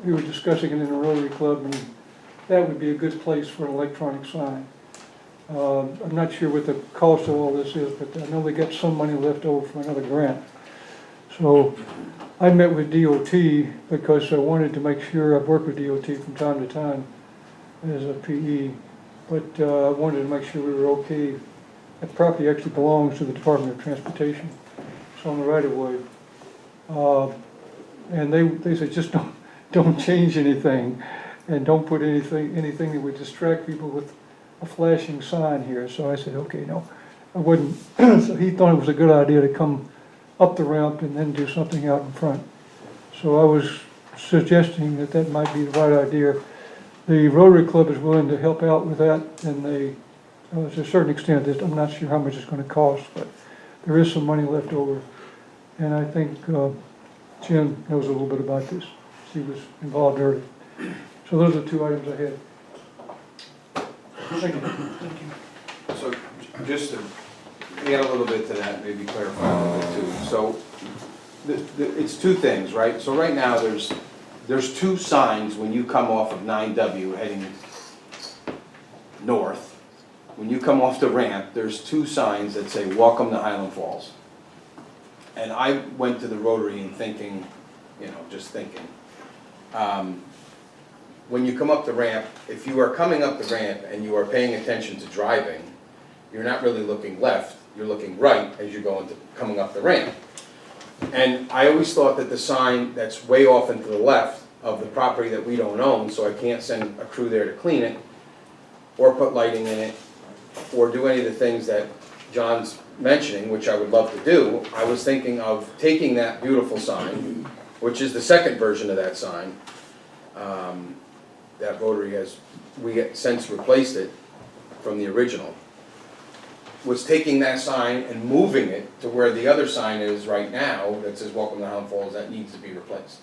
we were discussing it in the Rotary Club, and that would be a good place for an electronic sign. I'm not sure what the cost of all this is, but I know they got some money left over for another grant. So I met with DOT because I wanted to make sure I've worked with DOT from time to time as a PE, but I wanted to make sure we were okay. That property actually belongs to the Department of Transportation. It's on the right of way. And they said, just don't change anything and don't put anything that would distract people with a flashing sign here. So I said, okay, no, I wouldn't. So he thought it was a good idea to come up the ramp and then do something out in front. So I was suggesting that might be the right idea. The Rotary Club is willing to help out with that, and to a certain extent, I'm not sure how much it's going to cost, but there is some money left over. And I think Jim knows a little bit about this. He was involved early. So those are the two items I had. Thank you. So just to add a little bit to that, maybe clarify a little bit too. So it's two things, right? So right now there's two signs when you come off of 9W heading north. When you come off the ramp, there's two signs that say "Welcome to Highland Falls." And I went to the Rotary and thinking, just thinking. When you come up the ramp, if you are coming up the ramp and you are paying attention to driving, you're not really looking left, you're looking right as you're coming up the ramp. And I always thought that the sign that's way off and to the left of the property that we don't own, so I can't send a crew there to clean it, or put lighting in it, or do any of the things that John's mentioning, which I would love to do, I was thinking of taking that beautiful sign, which is the second version of that sign. That Rotary has, we have since replaced it from the original. Was taking that sign and moving it to where the other sign is right now that says Welcome to Highland Falls, that needs to be replaced.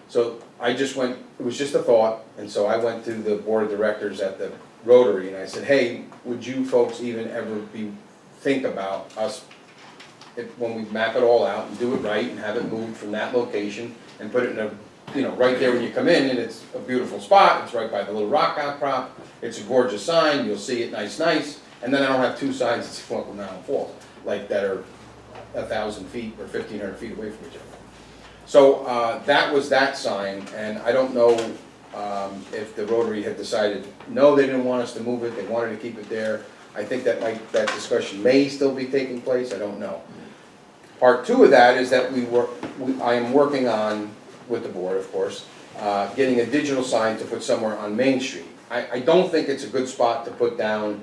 So I just went, it was just a thought, and so I went to the board of directors at the Rotary and I said, hey, would you folks even ever think about us, when we map it all out and do it right and have it moved from that location and put it in a, you know, right there when you come in, and it's a beautiful spot, it's right by the little rock outcrop, it's a gorgeous sign, you'll see it nice, and then I don't have two signs that say Welcome to Highland Falls, like that are 1,000 feet or 1,500 feet away from each other. So that was that sign, and I don't know if the Rotary had decided, no, they didn't want us to move it, they wanted to keep it there. I think that that discussion may still be taking place, I don't know. Part two of that is that I am working on, with the board of course, getting a digital sign to put somewhere on Main Street. I don't think it's a good spot to put down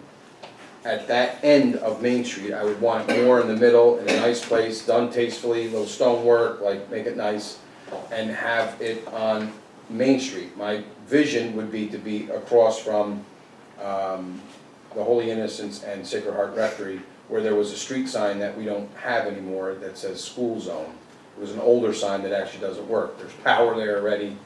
at that end of Main Street. I would want it more in the middle, in a nice place, done tastefully, little stonework, like make it nice, and have it on Main Street. My vision would be to be across from the Holy Innocents and Sacred Heart Rectory, where there was a street sign that we don't have anymore that says School Zone. It was an older sign that actually doesn't work. There's power there already.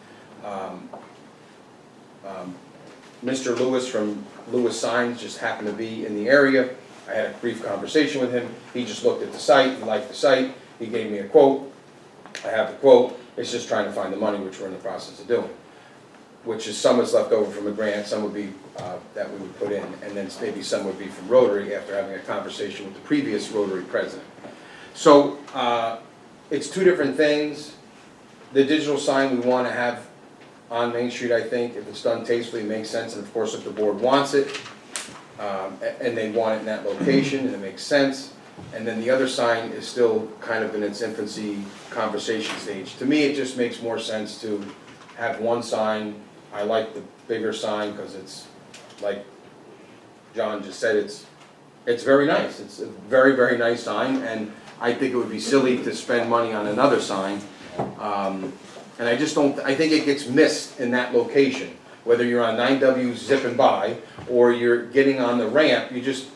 Mr. Lewis from Lewis Signs just happened to be in the area. I had a brief conversation with him. He just looked at the site, he liked the site, he gave me a quote. I have the quote, it's just trying to find the money, which we're in the process of doing. Which is some is left over from a grant, some would be that we would put in, and then maybe some would be from Rotary after having a conversation with the previous Rotary president. So it's two different things. The digital sign we want to have on Main Street, I think, if it's done tastefully, it makes sense, and of course if the board wants it, and they want it in that location, and it makes sense. And then the other sign is still kind of in its infancy conversation stage. To me, it just makes more sense to have one sign. I like the bigger sign because it's, like John just said, it's very nice. It's a very, very nice sign, and I think it would be silly to spend money on another sign. And I just don't, I think it gets missed in that location. Whether you're on 9W zipping by, or you're getting on the ramp, you just,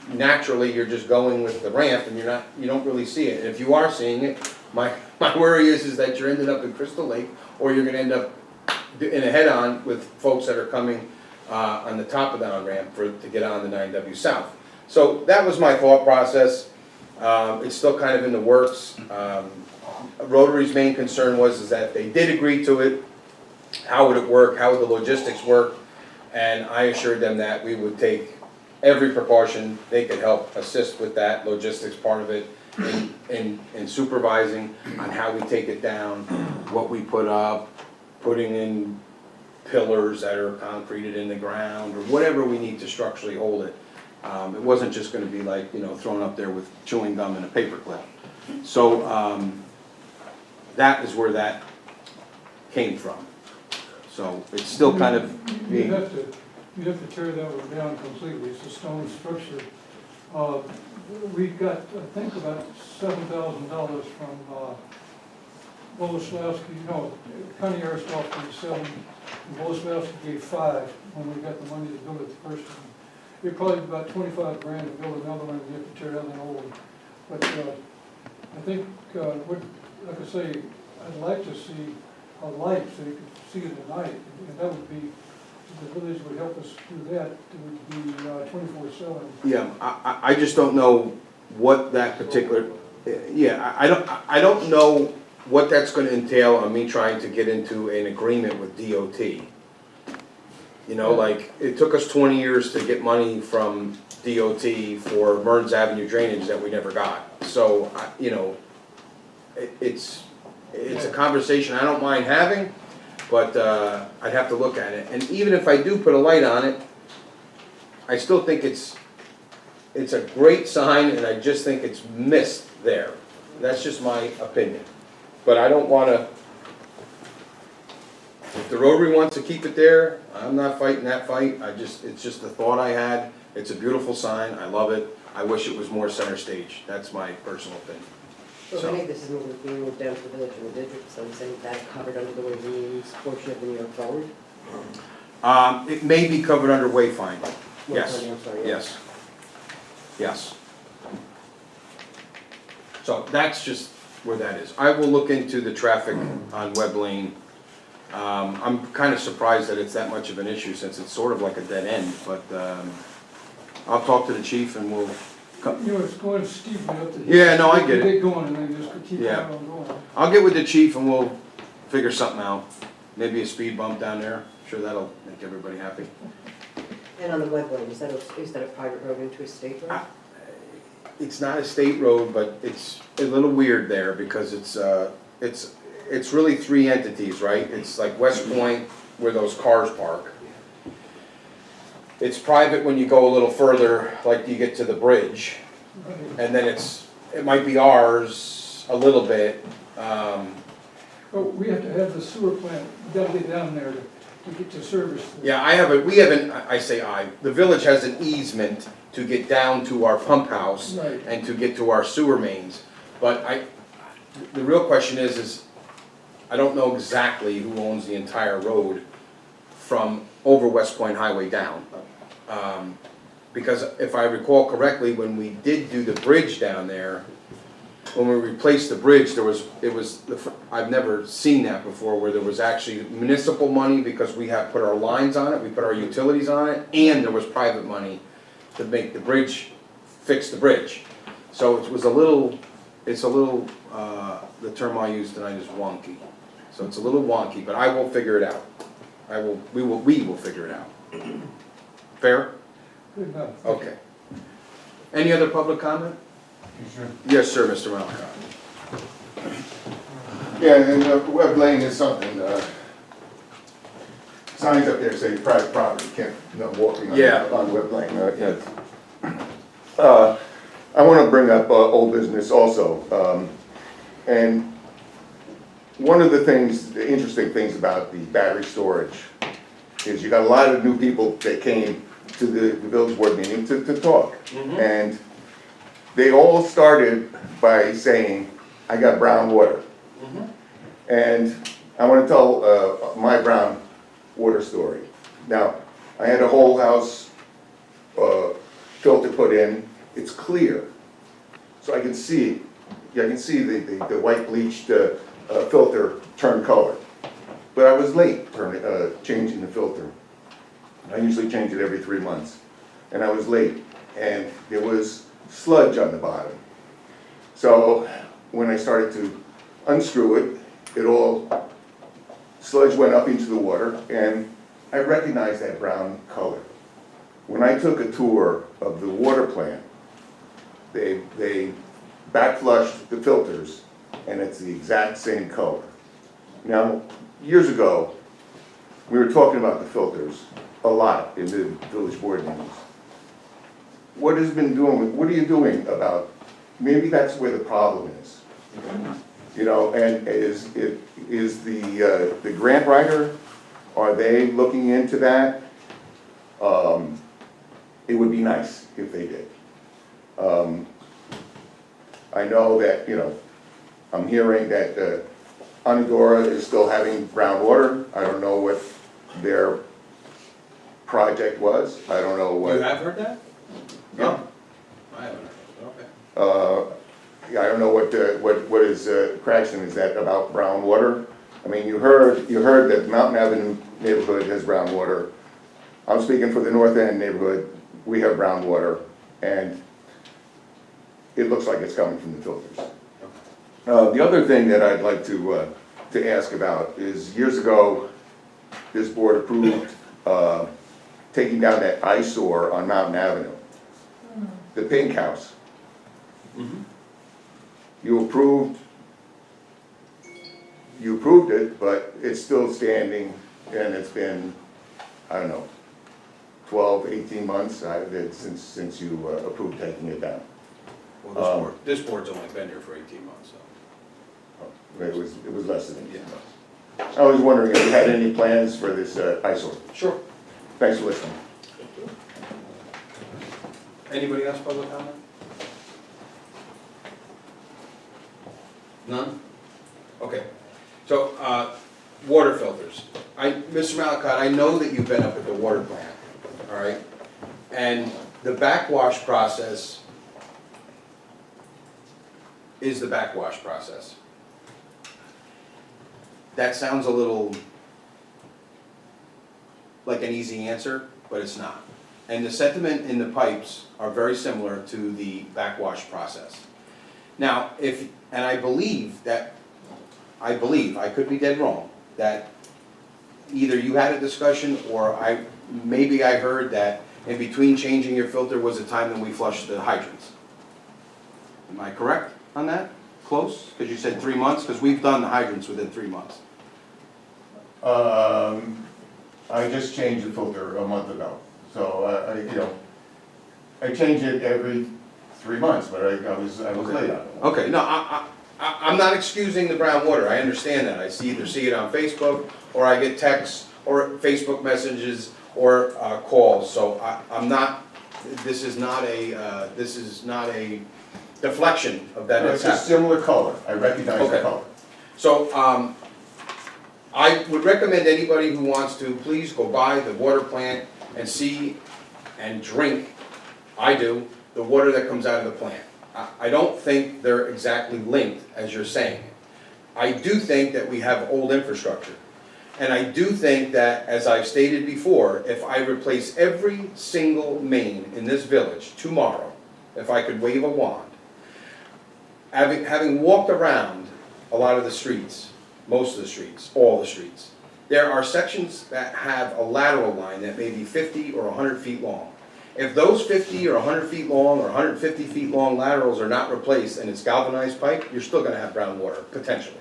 naturally, you're just going with the ramp, and you don't really see it. And if you are seeing it, my worry is that you're ending up in Crystal Lake, or you're gonna end up in a head-on with folks that are coming on the top of the on-ramp to get on the 9W South. So that was my thought process. It's still kind of in the works. Rotary's main concern was that they did agree to it. How would it work? How would the logistics work? And I assured them that we would take every precaution they could help assist with that logistics part of it in supervising on how we take it down, what we put up, putting in pillars that are concreted in the ground, or whatever we need to structurally hold it. It wasn't just going to be like, you know, thrown up there with chewing gum and a paper clip. So that is where that came from. So it's still kind of being... You'd have to tear that one down completely. It's a stone structure. We've got, I think, about $7,000 from Boleslawski, no, Connie Aristotle gave 7, and Boleslawski gave 5 when we got the money to build it the first time. It'd probably be about 25 grand to build another one, and you have to tear down the old one. But I think, like I say, I'd like to see a light so you could see it at night, and that would be, if the village would help us do that, it would be 24/7. Yeah, I just don't know what that particular, yeah, I don't know what that's going to entail on me trying to get into an agreement with DOT. You know, like, it took us 20 years to get money from DOT for Burns Avenue drainage that we never got. So, you know, it's a conversation I don't mind having, but I'd have to look at it. And even if I do put a light on it, I still think it's a great sign, and I just think it's missed there. That's just my opinion. But I don't want to, if the Rotary wants to keep it there, I'm not fighting that fight. It's just a thought I had. It's a beautiful sign, I love it. I wish it was more center stage, that's my personal opinion. So if any of this is being moved down to the village in the district, so is any of that covered under the Wayne's portion of the New York Forward? It may be covered under wayfinding, yes, Wayfinding, I'm sorry, yeah. yes, yes. So that's just where that is. I will look into the traffic on Webb Lane. I'm kind of surprised that it's that much of an issue since it's sort of like a dead end, but I'll talk to the chief and we'll, You know, it's going steeply up the. Yeah, no, I get it. They going and then just keep Yeah. on going. I'll get with the chief and we'll figure something out. Maybe a speed bump down there, sure that'll make everybody happy. And on the Webb Lane, is that a private road into a state road? It's not a state road, but it's a little weird there because it's really three entities, right? It's like West Point where those cars park. It's private when you go a little further, like you get to the bridge. And then it might be ours a little bit. But we have to have the sewer plant doubly down there to get to service. Yeah, the village has an easement to get down to our pump house Right. and to get to our sewer mains. But the real question is I don't know exactly who owns the entire road from over West Point Highway down. Because if I recall correctly, when we did do the bridge down there, when we replaced the bridge, I've never seen that before, where there was actually municipal money because we have put our lines on it, we put our utilities on it, and there was private money to make the bridge, fix the bridge. So it's a little, the term I used tonight is wonky. So it's a little wonky, but I will figure it out. We will figure it out. Fair? Good enough. Okay. Any other public comment? Yes, sir, Mr. Malachi. Yeah, and Webb Lane is something, signs up there say private property, can't, no walking on, Yeah. on Webb Lane, yeah. I wanna bring up, old business also, and one of the interesting things about the battery storage is you got a lot of new people that came to the village board meeting to talk. And they all started by saying, I got brown water. And I want to tell my brown water story. Now, I had a whole house filter put in. It's clear, so I can see. I can see the white bleached filter turn color. But I was late changing the filter. I usually change it every 3 months, and I was late, and there was sludge on the bottom. So when I started to unscrew it, sludge went up into the water, and I recognized that brown color. When I took a tour of the water plant, they backflushed the filters, and it's the exact same color. Now, years ago, we were talking about the filters a lot in the village board meetings. What are you doing about, maybe that's where the problem is. You know, and is the grant writer, are they looking into that? It would be nice if they did. I know that, I'm hearing that Onodora is still having brown water. I don't know what their project was. I don't know what. You have heard that? Yeah. I haven't heard, okay. Yeah, I don't know what is, Cragston, is that about brown water? I mean, you heard that Mountain Avenue neighborhood has brown water. I'm speaking for the North End neighborhood, we have brown water, and it looks like it's coming from the filters. The other thing that I'd like to ask about is, years ago, this board approved taking down that eyesore on Mountain Avenue, the Pink House. You approved it, but it's still standing, and it's been, I don't know, 12, 18 months since you approved taking it down. Well, this board's only been here for 18 months, so. It was less than 18 months. I was wondering if you had any plans for this eyesore. Sure. Thanks for listening. Anybody else public comment? None? Okay, so, water filters. Mr. Malakot, I know that you've been up at the water plant, all right? And the backwash process is the backwash process. That sounds a little like an easy answer, but it's not. And the sentiment in the pipes are very similar to the backwash process. Now, and I believe, I could be dead wrong, that either you had a discussion or maybe I heard that in between changing your filter was the time when we flushed the hydrants. Am I correct on that? Close? Because you said 3 months, because we've done the hydrants within 3 months. I just changed the filter a month ago, so I change it every 3 months, but I was late on it. Okay, no, I'm not excusing the brown water, I understand that. I either see it on Facebook, or I get texts, or Facebook messages, or calls, so I'm not, this is not a deflection of that. No, it's a similar color, I recognize the Okay. color. So, I would recommend anybody who wants to, please go by the water plant and see and drink, I do, the water that comes out of the plant. I don't think they're exactly linked, as you're saying. I do think that we have old infrastructure. And I do think that, as I've stated before, if I replace every single main in this village tomorrow, if I could wave a wand, having walked around a lot of the streets, most of the streets, all the streets, there are sections that have a lateral line that may be 50 or 100 feet long. If those 50 or 100 feet long or 150 feet long laterals are not replaced and it's galvanized pipe, you're still gonna have brown water, potentially.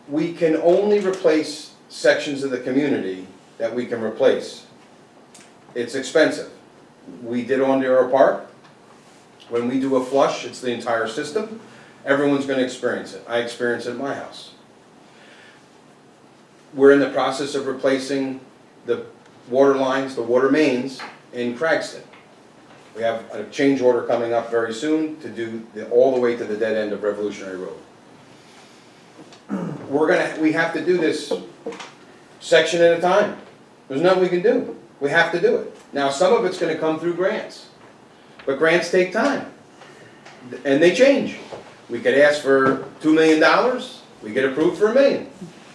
We can only replace sections of the community that we can replace. It's expensive. We did on Deer Park. When we do a flush, it's the entire system. Everyone's gonna experience it. I experience it at my house. We're in the process of replacing the water lines, the water mains in Cragston. We have a change order coming up very soon to do all the way to the dead end of Revolutionary Road. We have to do this section at a time. There's nothing we can do. We have to do it. Now, some of it's gonna come through grants, but grants take time, and they change. We could ask for $2 million, we get approved for $1 million.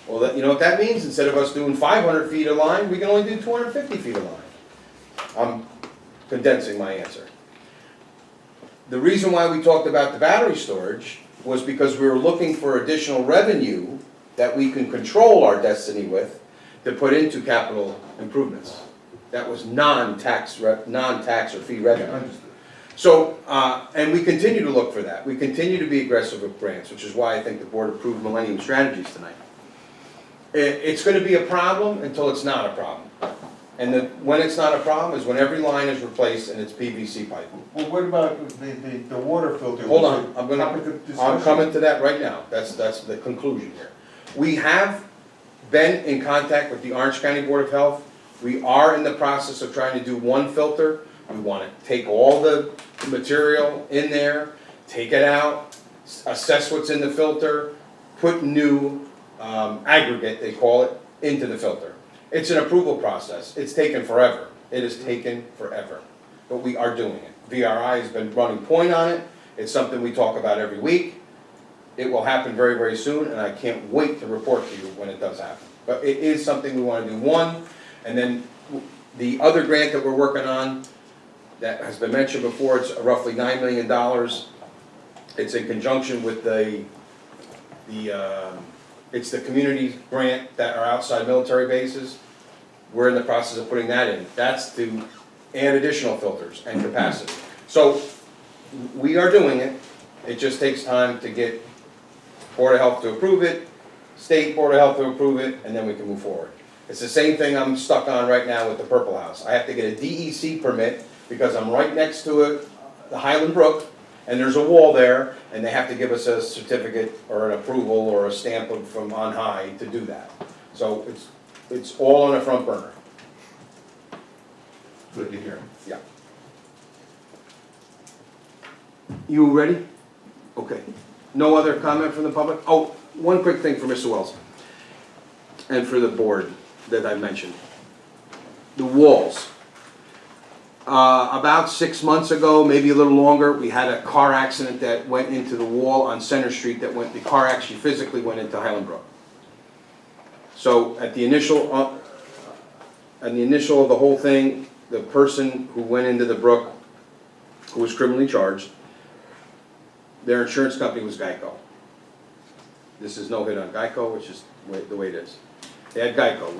Well, you know what that means? Instead of us doing 500 feet of line, we can only do 250 feet of line. I'm condensing my answer. The reason why we talked about the battery storage was because we were looking for additional revenue that we can control our destiny with to put into capital improvements. That was non-tax or fee revenue. So, and we continue to look for that. We continue to be aggressive with grants, which is why I think the board approved Millennium Strategies tonight. It's going to be a problem until it's not a problem. And when it's not a problem is when every line is replaced and it's PVC pipe. Well, what about the water filter? Hold on, I'm coming to that right now. That's the conclusion here. We have been in contact with the Orange County Board of Health. We are in the process of trying to do one filter. We want to take all the material in there, take it out, assess what's in the filter, put new aggregate, they call it, into the filter. It's an approval process. It's taken forever. It has taken forever. But we are doing it. VRI has been running point on it. It's something we talk about every week. It will happen very, very soon, and I can't wait to report to you when it does happen. But it is something we want to do, one, and then the other grant that we're working on that has been mentioned before, it's roughly $9 million. It's in conjunction with it's the community grant that are outside military bases. We're in the process of putting that in. That's to add additional filters and capacity. So we are doing it. It just takes time to get Board of Health to approve it, State Board of Health to approve it, and then we can move forward. It's the same thing I'm stuck on right now with the Purple House. I have to get a DEC permit because I'm right next to it, the Highland Brook, and there's a wall there, and they have to give us a certificate or an approval or a stamp from on high to do that. So it's all on the front burner. Good to hear. Yeah. You ready? Okay. No other comment from the public? Oh, one quick thing for Mr. Wells and for the board that I mentioned. The walls. About 6 months ago, maybe a little longer, we had a car accident that went into the wall on Center Street the car actually physically went into Highland Brook. So at the initial of the whole thing, the person who went into the brook, who was criminally charged, their insurance company was Geico. This is no hit on Geico, which is the way it is. They had Geico.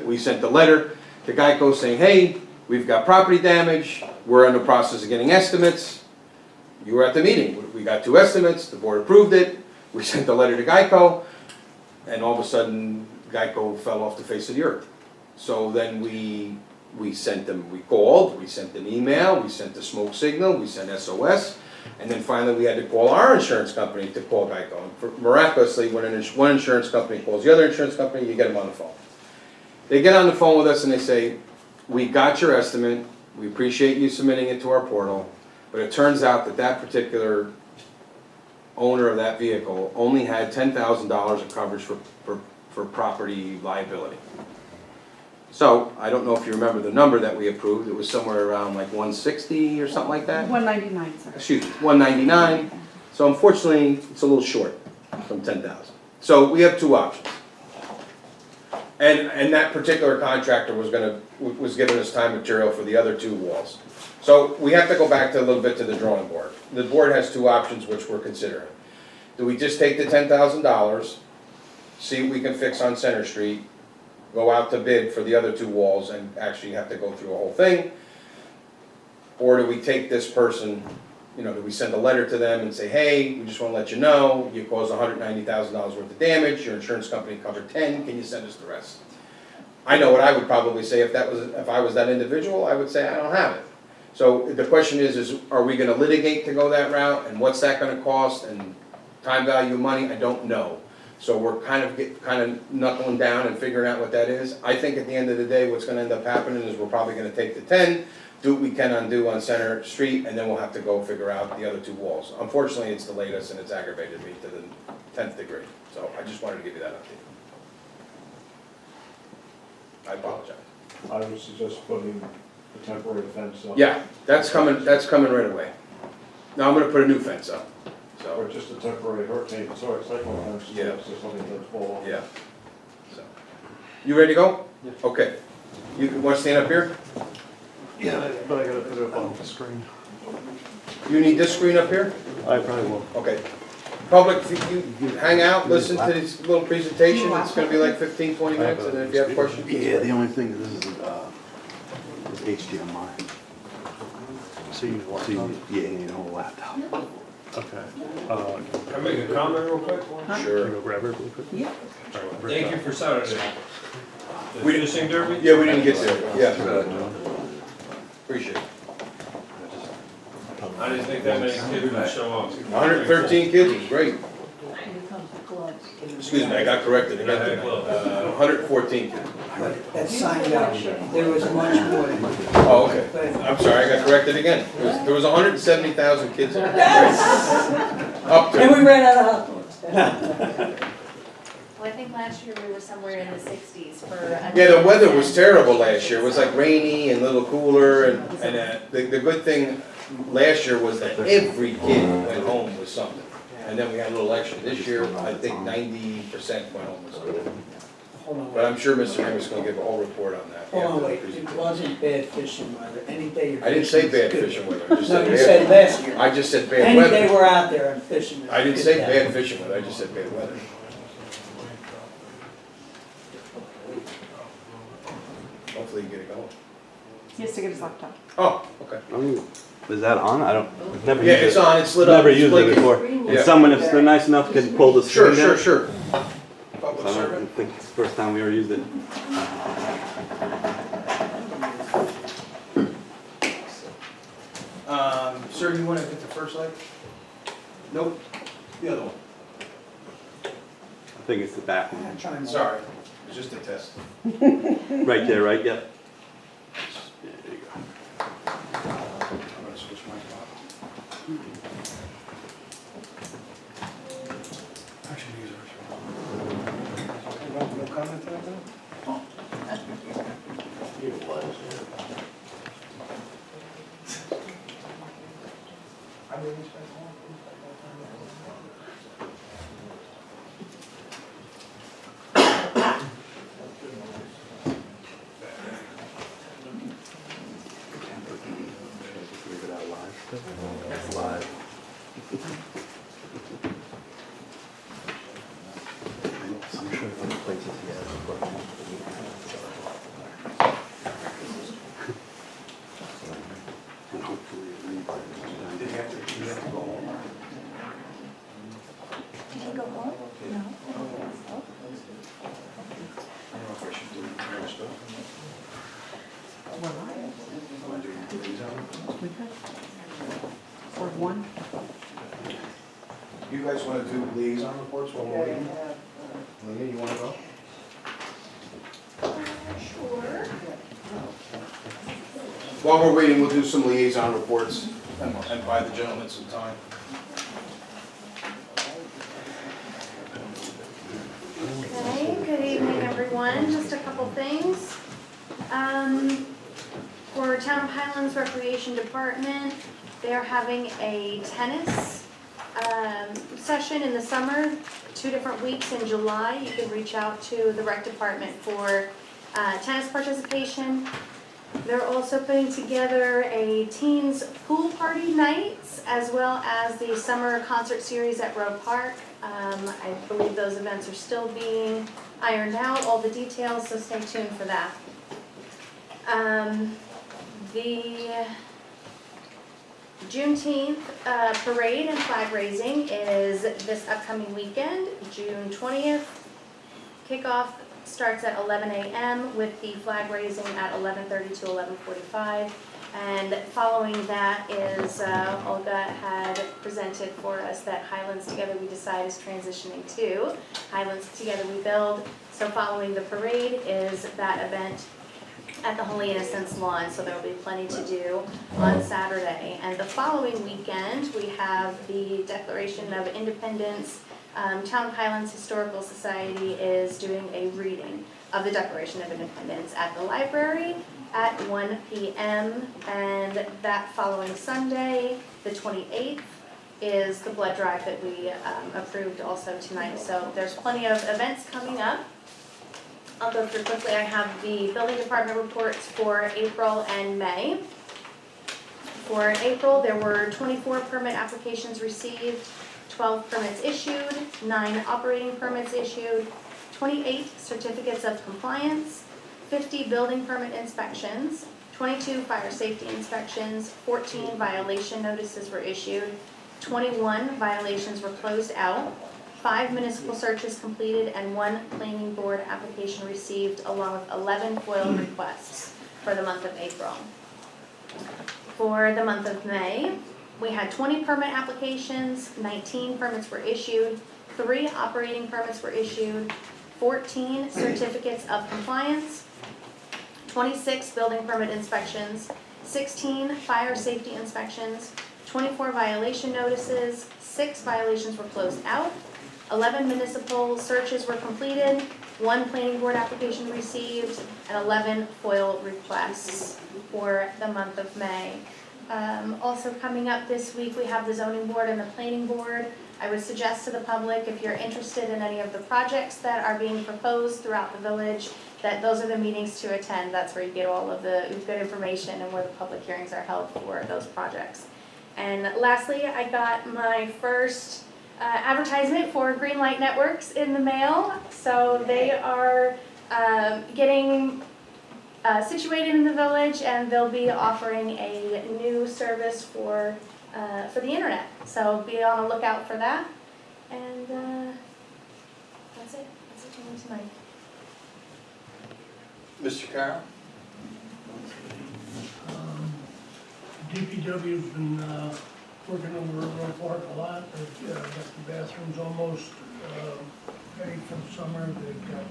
We sent a letter to Geico saying, hey, we've got property damage, we're in the process of getting estimates. You were at the meeting, we got 2 estimates, the board approved it, we sent a letter to Geico, and all of a sudden, Geico fell off the face of the earth. So then we sent them, we called, we sent an email, we sent a smoke signal, we sent SOS, and then finally we had to call our insurance company to call Geico. And miraculously, when one insurance company calls the other insurance company, you get them on the phone. They get on the phone with us and they say, we got your estimate, we appreciate you submitting it to our portal, but it turns out that that particular owner of that vehicle only had $10,000 of coverage for property liability. So, I don't know if you remember the number that we approved, it was somewhere around like 160 or something like that? 199, sir. Excuse me, 199. So unfortunately, it's a little short from 10,000. So we have 2 options. And that particular contractor was giving us time material for the other 2 walls. So we have to go back to a little bit to the drawing board. The board has 2 options which we're considering. Do we just take the $10,000, see what we can fix on Center Street, go out to bid for the other 2 walls and actually have to go through a whole thing? Or do we take this person, do we send a letter to them and say, hey, we just want to let you know, you caused $190,000 worth of damage, your insurance company covered 10, can you send us the rest? I know what I would probably say if I was that individual, I would say I don't have it. So the question is are we going to litigate to go that route, and what's that going to cost, and time value of money? I don't know. So we're kind of knuckling down and figuring out what that is. I think at the end of the day, what's going to end up happening is we're probably going to take the 10, do what we can undo on Center Street, and then we'll have to go figure out the other 2 walls. Unfortunately, it's delayed us and it's aggravated me to the 10th degree. So I just wanted to give you that update. I apologize. I would suggest putting a temporary fence up. Yeah, that's coming right away. Now I'm going to put a new fence up. Or just a temporary hurricane, cyclone fence, Yeah. so something doesn't fall off. Yeah. So, you ready to go? Yeah. Okay. You want to stand up here? Yeah, but I gotta put it up on the screen. You need this screen up here? I probably will. Okay. Public, you hang out, listen to this little presentation, it's gonna be like 15, 20 minutes, and then if you have questions. Yeah, the only thing, this is HDMI. So you want Yeah, you need a whole laptop. Okay. Can I make a comment real quick? Can Sure. you go grab it real quick? Yeah. Thank you for Saturday. The We- finishing derby? Yeah, we didn't get there, yeah. Appreciate it. I didn't think that many kids would show up. 113 kids, it was great. Excuse me, I got corrected again. 114 kids. That's signed out. There was much more. Oh, okay. I'm sorry, I got corrected again. There was 170,000 kids there. Up And to. we ran out of hot dogs. Well, I think last year we were somewhere in the 60s for. Yeah, the weather was terrible last year. It was like rainy and a little cooler, and the good thing last year was that every kid went home with something. And then we had a little extra. This year, I think 90% went home with something. Hold on, But I'm sure Mr. Henry's gonna give a whole report on that. hold on, after the wait, it presentation. wasn't bad fishing weather, any day you're fishing. I didn't say is bad good. fishing weather. I just No, said you bad. said last year. I just said bad Any day weather. we're out there and fishing. is I didn't good say day. bad fishing weather. I just said bad weather. Hopefully you get it going. He has to get his laptop. Oh, okay. Is that on? I don't, I've never Yeah, used it. it's on. It's lit up. Never It's used it blinking. before. Yeah. And someone, if they're nice enough, can pull the Sure, screen down. sure. So Public I servant. don't think it's the first time we ever used it. Sir, you want to hit the first light? Nope. The other one. I think it's the back one. I'm trying to- Sorry, it's just a test. Right there, right? Yep. There you go. Leave it out live. That's live. I'm sure other places he has a question. And hopefully it reads. Did you have to go home? Did you go home? No. I don't know if I should do more stuff. Am I doing liaison? Or one? You guys want to do liaison reports while we're waiting? Lena, you want to go? Sure. While we're waiting, we'll do some liaison reports and buy the gentleman some time. Okay, good evening, everyone. Just a couple things. For Town of Highlands Recreation Department, they are having a tennis session in the summer, 2 different weeks in July. You can reach out to the rec department for tennis participation. They're also putting together a teens pool party nights, as well as the summer concert series at Roe Park. I believe those events are still being ironed out, all the details, so stay tuned for that. The Juneteenth parade and flag raising is this upcoming weekend, June 20th. Kickoff starts at 11 a.m. with the flag raising at 11:30 to 11:45. And following that is, Olga had presented for us that Highlands Together We Decide is transitioning to Highlands Together We Build. So following the parade is that event at the Holy Innocents Lawn, so there will be plenty to do on Saturday. And the following weekend, we have the Declaration of Independence. Town of Highlands Historical Society is doing a reading of the Declaration of Independence at the library at 1 p.m. And that following Sunday, the 28th, is the blood drive that we approved also tonight. So there's plenty of events coming up. I'll go through quickly. I have the building department reports for April and May. For April, there were 24 permit applications received, 12 permits issued, 9 operating permits issued, 28 certificates of compliance, 50 building permit inspections, 22 fire safety inspections, 14 violation notices were issued, 21 violations were closed out, 5 municipal searches completed, and 1 planning board application received, along with 11 FOIL requests for the month of April. For the month of May, we had 20 permit applications, 19 permits were issued, 3 operating permits were issued, 14 certificates of compliance, 26 building permit inspections, 16 fire safety inspections, 24 violation notices, 6 violations were closed out, 11 municipal searches were completed, 1 planning board application received, and 11 FOIL requests for the month of May. Also coming up this week, we have the zoning board and the planning board. I would suggest to the public, if you're interested in any of the projects that are being proposed throughout the village, that those are the meetings to attend. That's where you get all of the good information and where the public hearings are held for those projects. And lastly, I got my first advertisement for Greenlight Networks in the mail. So they are getting situated in the village, and they'll be offering a new service for the internet. So be on the lookout for that. And that's it. That's it for me tonight. Mr. Carroll? DPW's been working over Roe Park a lot. They've got the bathrooms almost ready for the summer. They've got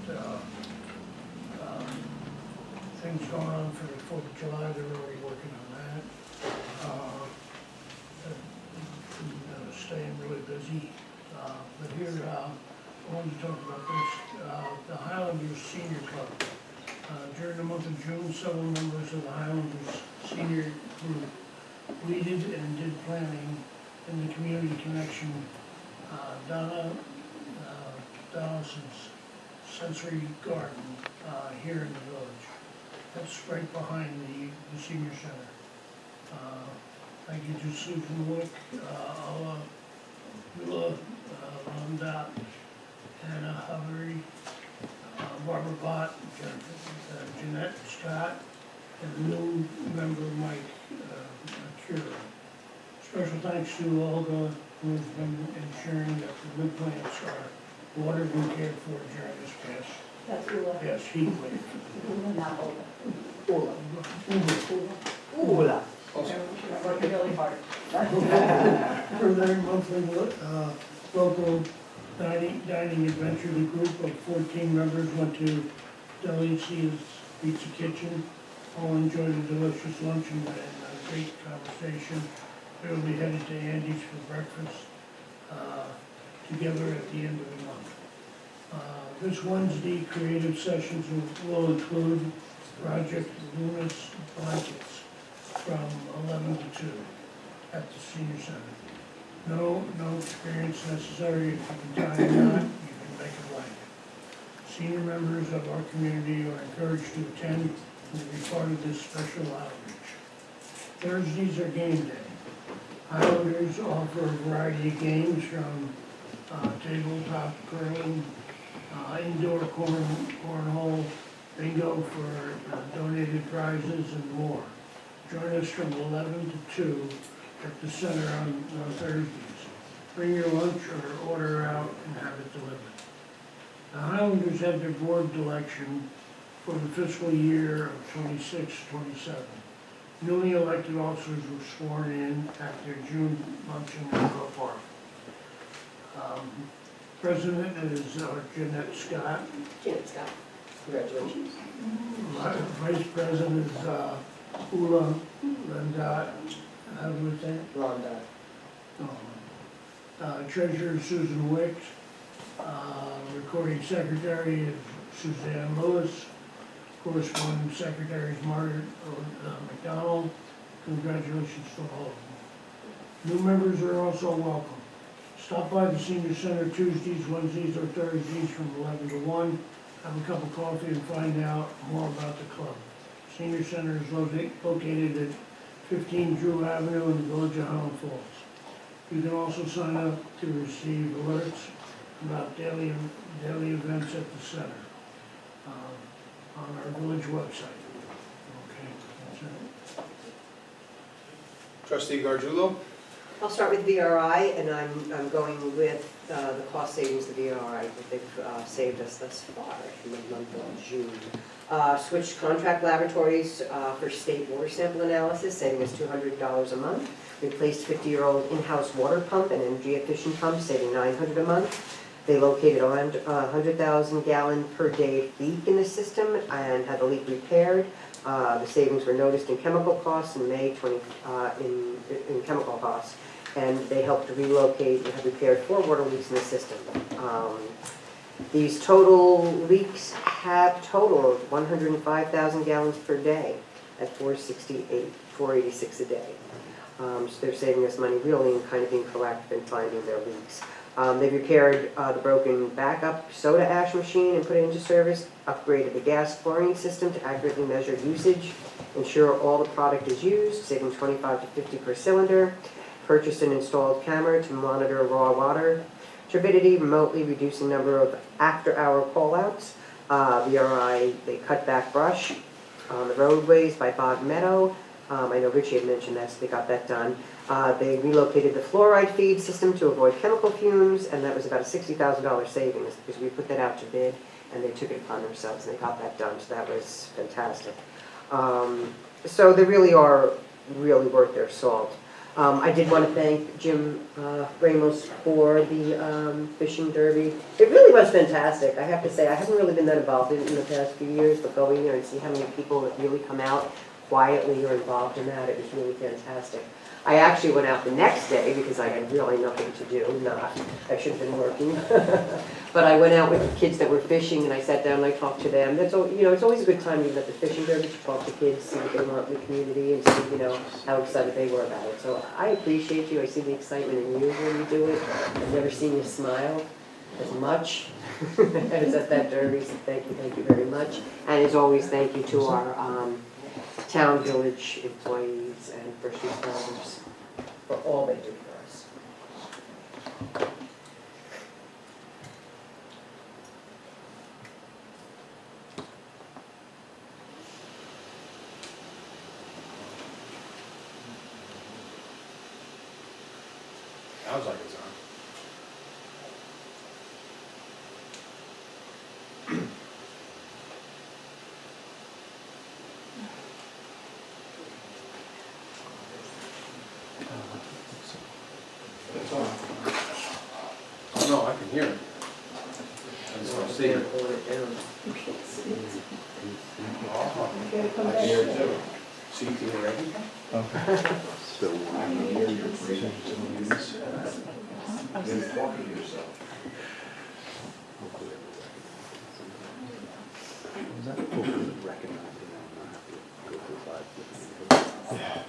things going on for the 4th of July. They're already working on that. Staying really busy. But here, I wanted to talk about this. The Highlanders Senior Club. During the month of June, several members of the Highlanders Senior Group weeded and did planting in the community connection, Donaldson's Sensory Garden, here in the village. That's right behind the senior center. Thank you to Susan Wick, Alla Mula, Lundat, Anna Hubbard, Barbara Bott, Jeanette Scott, and the new member Mike Cura. Special thanks to Olga, who's been ensuring that the wood plants are watered and cared for during this past, That's Ula. yes, heat wave. Not Olga. Ula. Working really hard. For their monthly local dining adventure, the group of 14 members went to Delicia's Pizza Kitchen. All enjoyed a delicious luncheon and a great conversation. They will be headed to Andy's for breakfast together at the end of the month. This Wednesday, creative sessions will include Project Lunas Blankets from 11 to 2 at the senior center. No experience necessary. If you can tie a knot, you can make a blanket. Senior members of our community are encouraged to attend and to be part of this special outreach. Thursdays are game day. Highlanders offer a variety of games from tabletop curling, indoor cornhole, bingo for donated prizes, and more. Join us from 11 to 2 at the center on Thursdays. Bring your lunch or order out and have it delivered. The Highlanders had their board election for the fiscal year of 26-27. Newly elected officers were sworn in at their June luncheon in Grove Park. President is Jeanette Scott. Jeanette Scott, congratulations. Vice President is Ula Lundat. How do we say it? Rhonda. Treasurer Susan Wicks. Recording Secretary is Suzanne Lewis. Corresponding Secretary is Margaret McDonald. Congratulations to all of them. New members are also welcome. Stop by the Senior Center Tuesdays, Wednesdays, or Thursdays from 11 to 1. Have a cup of coffee and find out more about the club. Senior Center is located at 15 Drew Avenue in the village of Highland Falls. You can also sign up to receive alerts about daily events at the center on our village website. Okay, that's it. Trustee Gargiulo? I'll start with VRI, and I'm going with the cost savings of VRI that they've saved us thus far in the month of June. Switched contract laboratories for state water sample analysis, saving us $200 a month. Replaced 50-year-old in-house water pump and energy efficient pump, saving $900 a month. They located a 100,000 gallon per day leak in the system and had the leak repaired. The savings were noticed in chemical costs in May in chemical costs, and they helped to relocate and have repaired 4 water leaks in the system. These total leaks have totaled 105,000 gallons per day at 486 a day. So they're saving us money really and kind of being proactive in finding their leaks. They repaired the broken backup soda ash machine and put it into service, upgraded the gas chlorine system to accurately measure usage, ensure all the product is used, saving 25 to 50 per cylinder, purchased and installed camera to monitor raw water turbidity, remotely reducing number of after-hour call-outs. VRI, they cut back brush on the roadways by Bog Meadow. I know Richie had mentioned that, so they got that done. They relocated the fluoride feed system to avoid chemical fumes, and that was about a $60,000 savings because we put that out to bid, and they took it upon themselves, and they got that done, so that was fantastic. So they really are worth their salt. I did want to thank Jim Ramos for the fishing derby. It really was fantastic. I have to say, I haven't really been that involved in it in the past few years, but going there and see how many people that really come out quietly are involved in that, it was really fantastic. I actually went out the next day because I had really nothing to do, I should have been working. But I went out with the kids that were fishing and I sat down and I talked to them. That's, it's always a good time even at the fishing derby to talk to kids, see what they want in the community and see, how excited they were about it. So I appreciate you. I see the excitement in you when you do it. I've never seen you smile as much as at that derby, so thank you very much. And as always, thank you to our town, village employees and first responders for all they do for us. Sounds like it's on. Oh, no, I can hear it. I just don't see it. Oh, I hear it too. See, can you ready? So I can hear your breathing. You're talking to yourself. Hopefully recognizing that I'm not go through 5.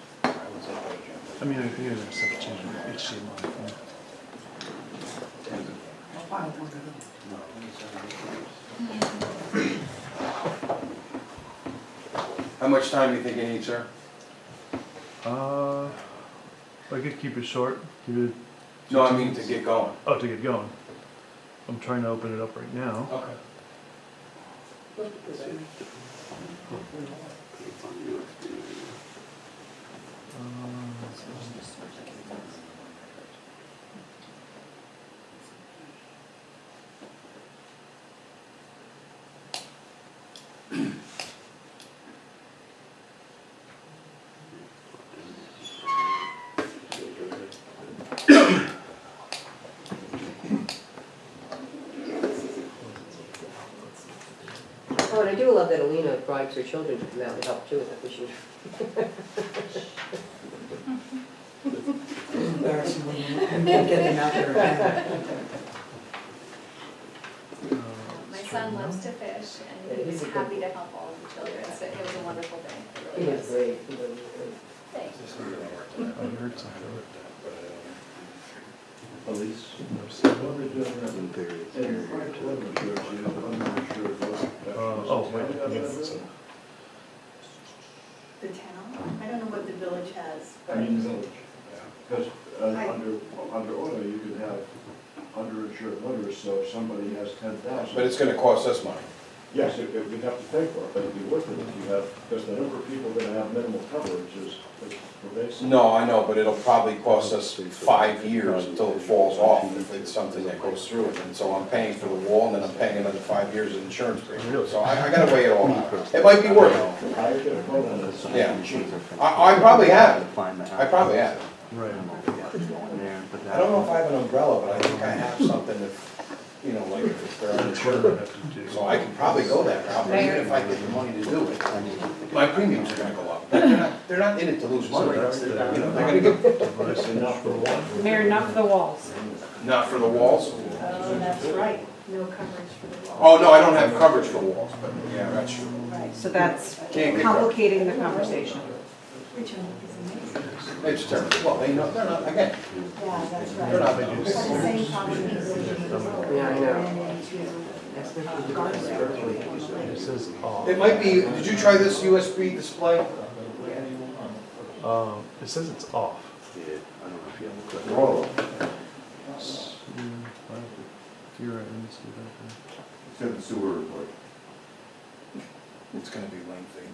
I mean, I think there's stuff changing HDMI. How much time do you think you need, sir? I could keep it short, keep it. No, I mean to get going. Oh, to get going. I'm trying to open it up right now. Okay. Oh, and I do love that Alina bribes her children to come out and help too with the fishing. Embarrassing when you can't get them out there again. My son loves to fish and he's happy to help all of the children, so it was a wonderful day. It He really was was. great, he was great. Thanks. I heard something. Police? Oh, wait. The town? I don't know what the village has, I but mean, because under auto, you could have underinsured motorists, so if somebody has 10,000. But it's gonna cost us money. Yes, you'd have to pay for it, but it'd be worth it if you have, because the number of people that have minimal coverage is pervasive. No, I know, but it'll probably cost us 5 years until it falls off if it's something that goes through it. And so I'm paying for the wall and then I'm paying another 5 years of insurance premium. So I gotta weigh it all out. It might be worth it. I get a quote on this. Yeah. I probably have it. I probably have it. Right. I don't know if I have an umbrella, but I think I have something that, like if they're uninsured. So I could probably go that route, but even if I get the money to do it, my premiums are gonna go up. They're not in it to lose money. They're gonna get, Mayor, not for the walls. not for the walls. oh, that's right, no coverage for the wall. Oh, no, I don't have coverage for walls, but yeah, that's true. Right, So that's Can't get complicating the conversation. which one is amazing. It's terrible. Well, they're not, again, Yeah, that's right. they're not But the same problem is Yeah, I know. ran into Garfield. It says off. it might be, did you try this USB display? It says it's off. Yeah, I don't know if you have a clip. If you're right, let me see that. It's in the sewer report. It's gonna be lengthy.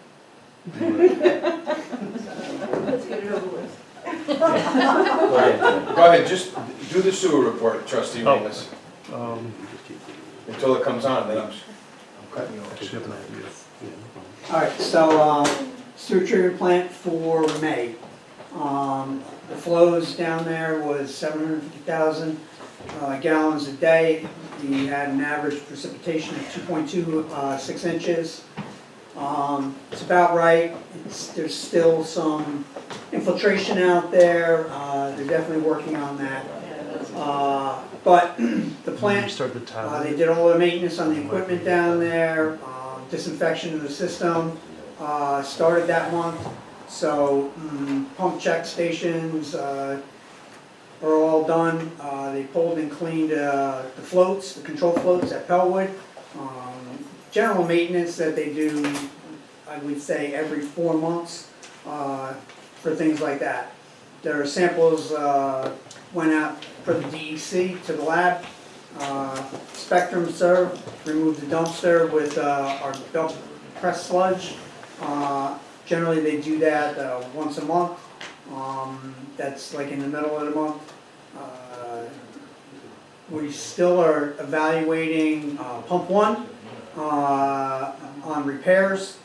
Let's get it over with. Go ahead, just do the sewer report, trustee Oh. Remus, Um, until it comes on, then I'm cutting you off. actually have an idea. All right, so, sewer treatment plant for May. The flows down there was 750,000 gallons a day. We had an average precipitation of 2.26 inches. It's about right. There's still some infiltration out there. They're definitely working on that. But the plant, they did all the maintenance on the equipment down there, disinfection of the system, started that month. So pump check stations are all done. They pulled and cleaned the floats, the control floats at Pellwood. General maintenance that they do, I would say every 4 months for things like that. Their samples went out for the DEC to the lab. Spectrum Serve removed the dumpster with our belt press sludge. Generally they do that once a month. That's like in the middle of the month. We still are evaluating pump 1 on repairs.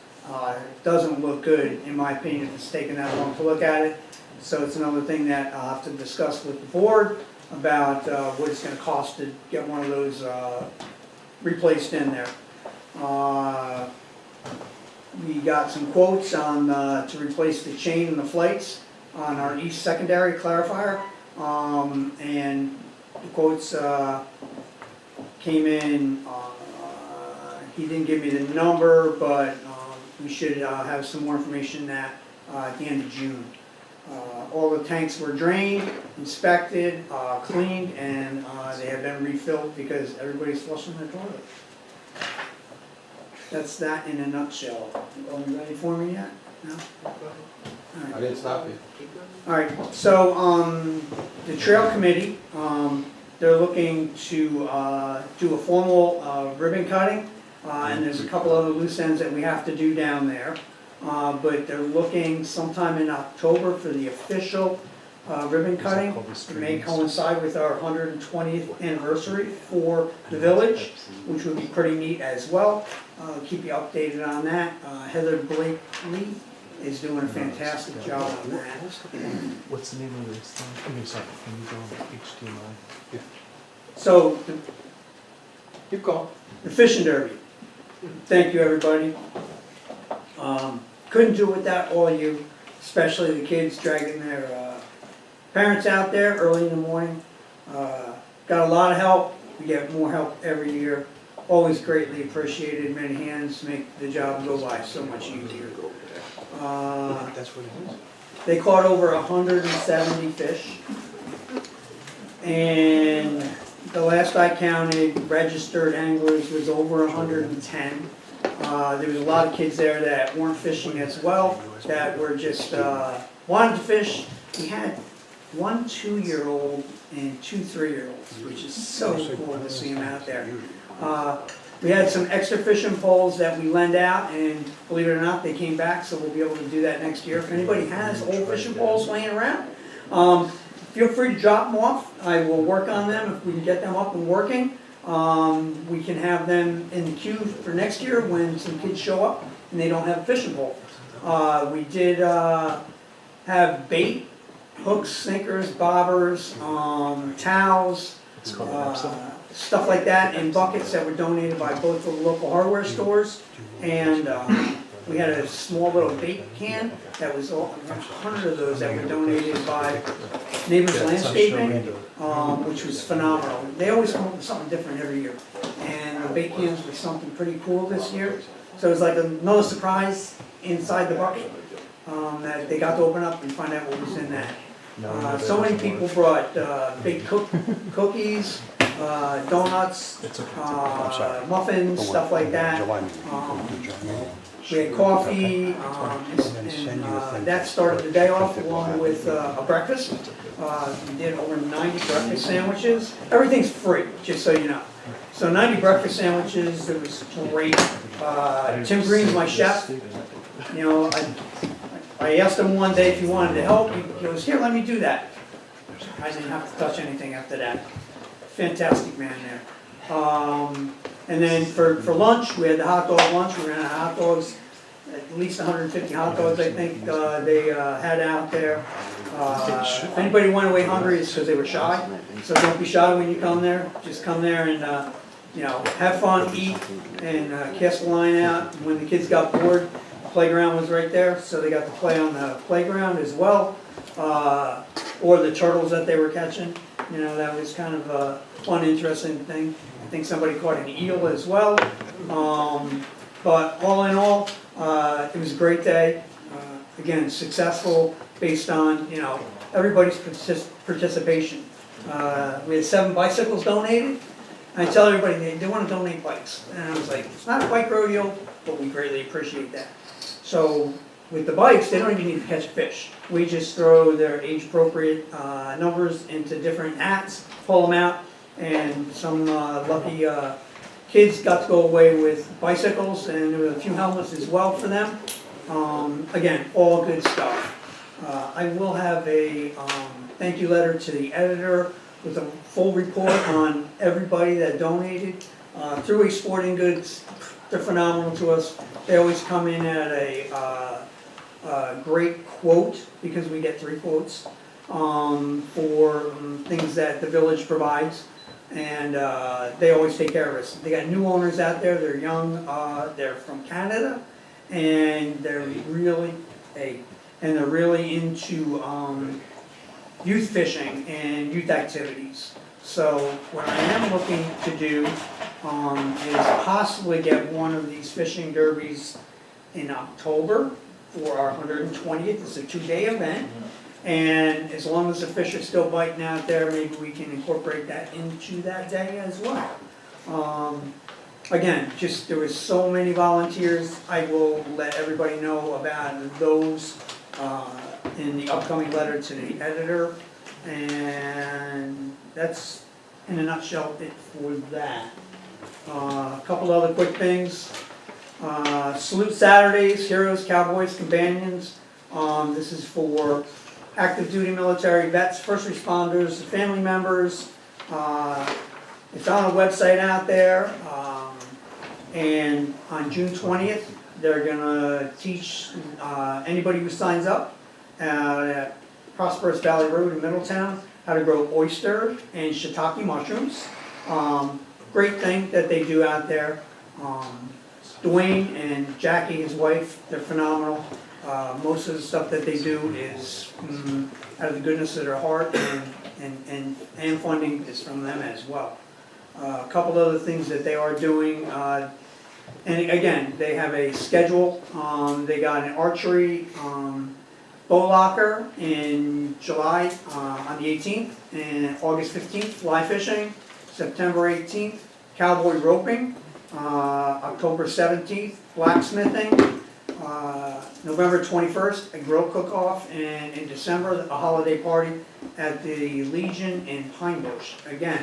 Doesn't look good, in my opinion, if it's taken that long to look at it. So it's another thing that I'll have to discuss with the board about what it's going to cost to get one of those replaced in there. We got some quotes on to replace the chain and the flights on our east secondary clarifier, and the quotes came in. He didn't give me the number, but we should have some more information at the end of June. All the tanks were drained, inspected, cleaned, and they have been refilled because everybody's flushing their toilet. That's that in a nutshell. Are you ready for me yet? No? All right. I didn't stop you. All right, so the trail committee, they're looking to do a formal ribbon cutting, and there's a couple other loose ends that we have to do down there. But they're looking sometime in October for the official ribbon cutting. It may coincide with our 120th anniversary for the village, which would be pretty neat as well. I'll keep you updated on that. Heather Blakely is doing a fantastic job on that. What's the name of this thing? I mean, sorry, can you go HDMI? So, Keep going. the fishing derby. Thank you, everybody. Couldn't do it without all you, especially the kids dragging their parents out there early in the morning. Got a lot of help. We get more help every year. Always greatly appreciated. Many hands make the job go by so much easier. That's what it is. They caught over 170 fish. And the last I counted, registered anglers was over 110. There was a lot of kids there that weren't fishing as well, that were just wanted to fish. We had 1 2-year-old and 2 3-year-olds, which is so cool to see them out there. We had some extra fishing poles that we lend out, and believe it or not, they came back, so we'll be able to do that next year. If anybody has old fishing poles laying around, feel free to drop them off. I will work on them if we can get them up and working. We can have them in the queue for next year when some kids show up and they don't have a fishing pole. We did have bait, hooks, sinkers, bobbers, towels, stuff like that, and buckets that were donated by both of the local hardware stores. And we had a small little bait can that was 100 of those that were donated by Neighbors Landscaping, which was phenomenal. They always come up with something different every year. And the bait cans were something pretty cool this year. So it was like another surprise inside the bucket that they got to open up and find out what was in that. So many people brought big cookies, donuts, muffins, stuff like that. We had coffee, and that started the day off along with a breakfast. We did over 90 breakfast sandwiches. Everything's free, just so you know. So 90 breakfast sandwiches, it was great. Tim Green's my chef. You know, I asked him one day if he wanted to help. He goes, "Here, let me do that." I didn't have to touch anything after that. Fantastic man there. And then for lunch, we had the hot dog lunch. We ran out of hot dogs, at least 150 hot dogs, I think they had out there. If anybody went away hungry, it's because they were shy. So don't be shy when you come there. Just come there and have fun, eat, and cast the line out. When the kids got bored, the playground was right there, so they got to play on the playground as well. Or the turtles that they were catching, that was kind of a fun, interesting thing. I think somebody caught an eel as well. But all in all, it was a great day. Again, successful based on, everybody's participation. We had 7 bicycles donated. I tell everybody they want to donate bikes. And I was like, it's not a bike rodeo, but we greatly appreciate that. So with the bikes, they don't even need to catch fish. We just throw their age-appropriate numbers into different hats, pull them out, and some lucky kids got to go away with bicycles, and there were a few helmets as well for them. Again, all good stuff. I will have a thank you letter to the editor with a full report on everybody that donated. Thruway Sporting Goods, they're phenomenal to us. They always come in at a great quote, because we get 3 quotes, for things that the village provides. And they always take care of us. They got new owners out there, they're young, they're from Canada, and they're really into youth fishing and youth activities. So what I am looking to do is possibly get one of these fishing derbies in October for our 120th. It's a 2-day event. And as long as the fish are still biting out there, maybe we can incorporate that into that day as well. Again, there was so many volunteers. I will let everybody know about those in the upcoming letter to the editor. And that's, in a nutshell, it for that. A couple other quick things. Salute Saturdays, Heroes, Cowboys, Companions. This is for active duty military vets, first responders, family members. It's on a website out there. And on June 20th, they're gonna teach anybody who signs up at Prosperous Valley Road in Middletown how to grow oyster and shiitake mushrooms. Great thing that they do out there. Dwayne and Jackie, his wife, they're phenomenal. Most of the stuff that they do is out of the goodness of their heart, and funding is from them as well. A couple other things that they are doing, and again, they have a schedule. They got an archery bow locker in July on the 18th, and August 15th, fly fishing, September 18th, cowboy roping, October 17th, blacksmithing, November 21st, a grill cook-off, and in December, a holiday party at the Legion in Pine Bush. Again,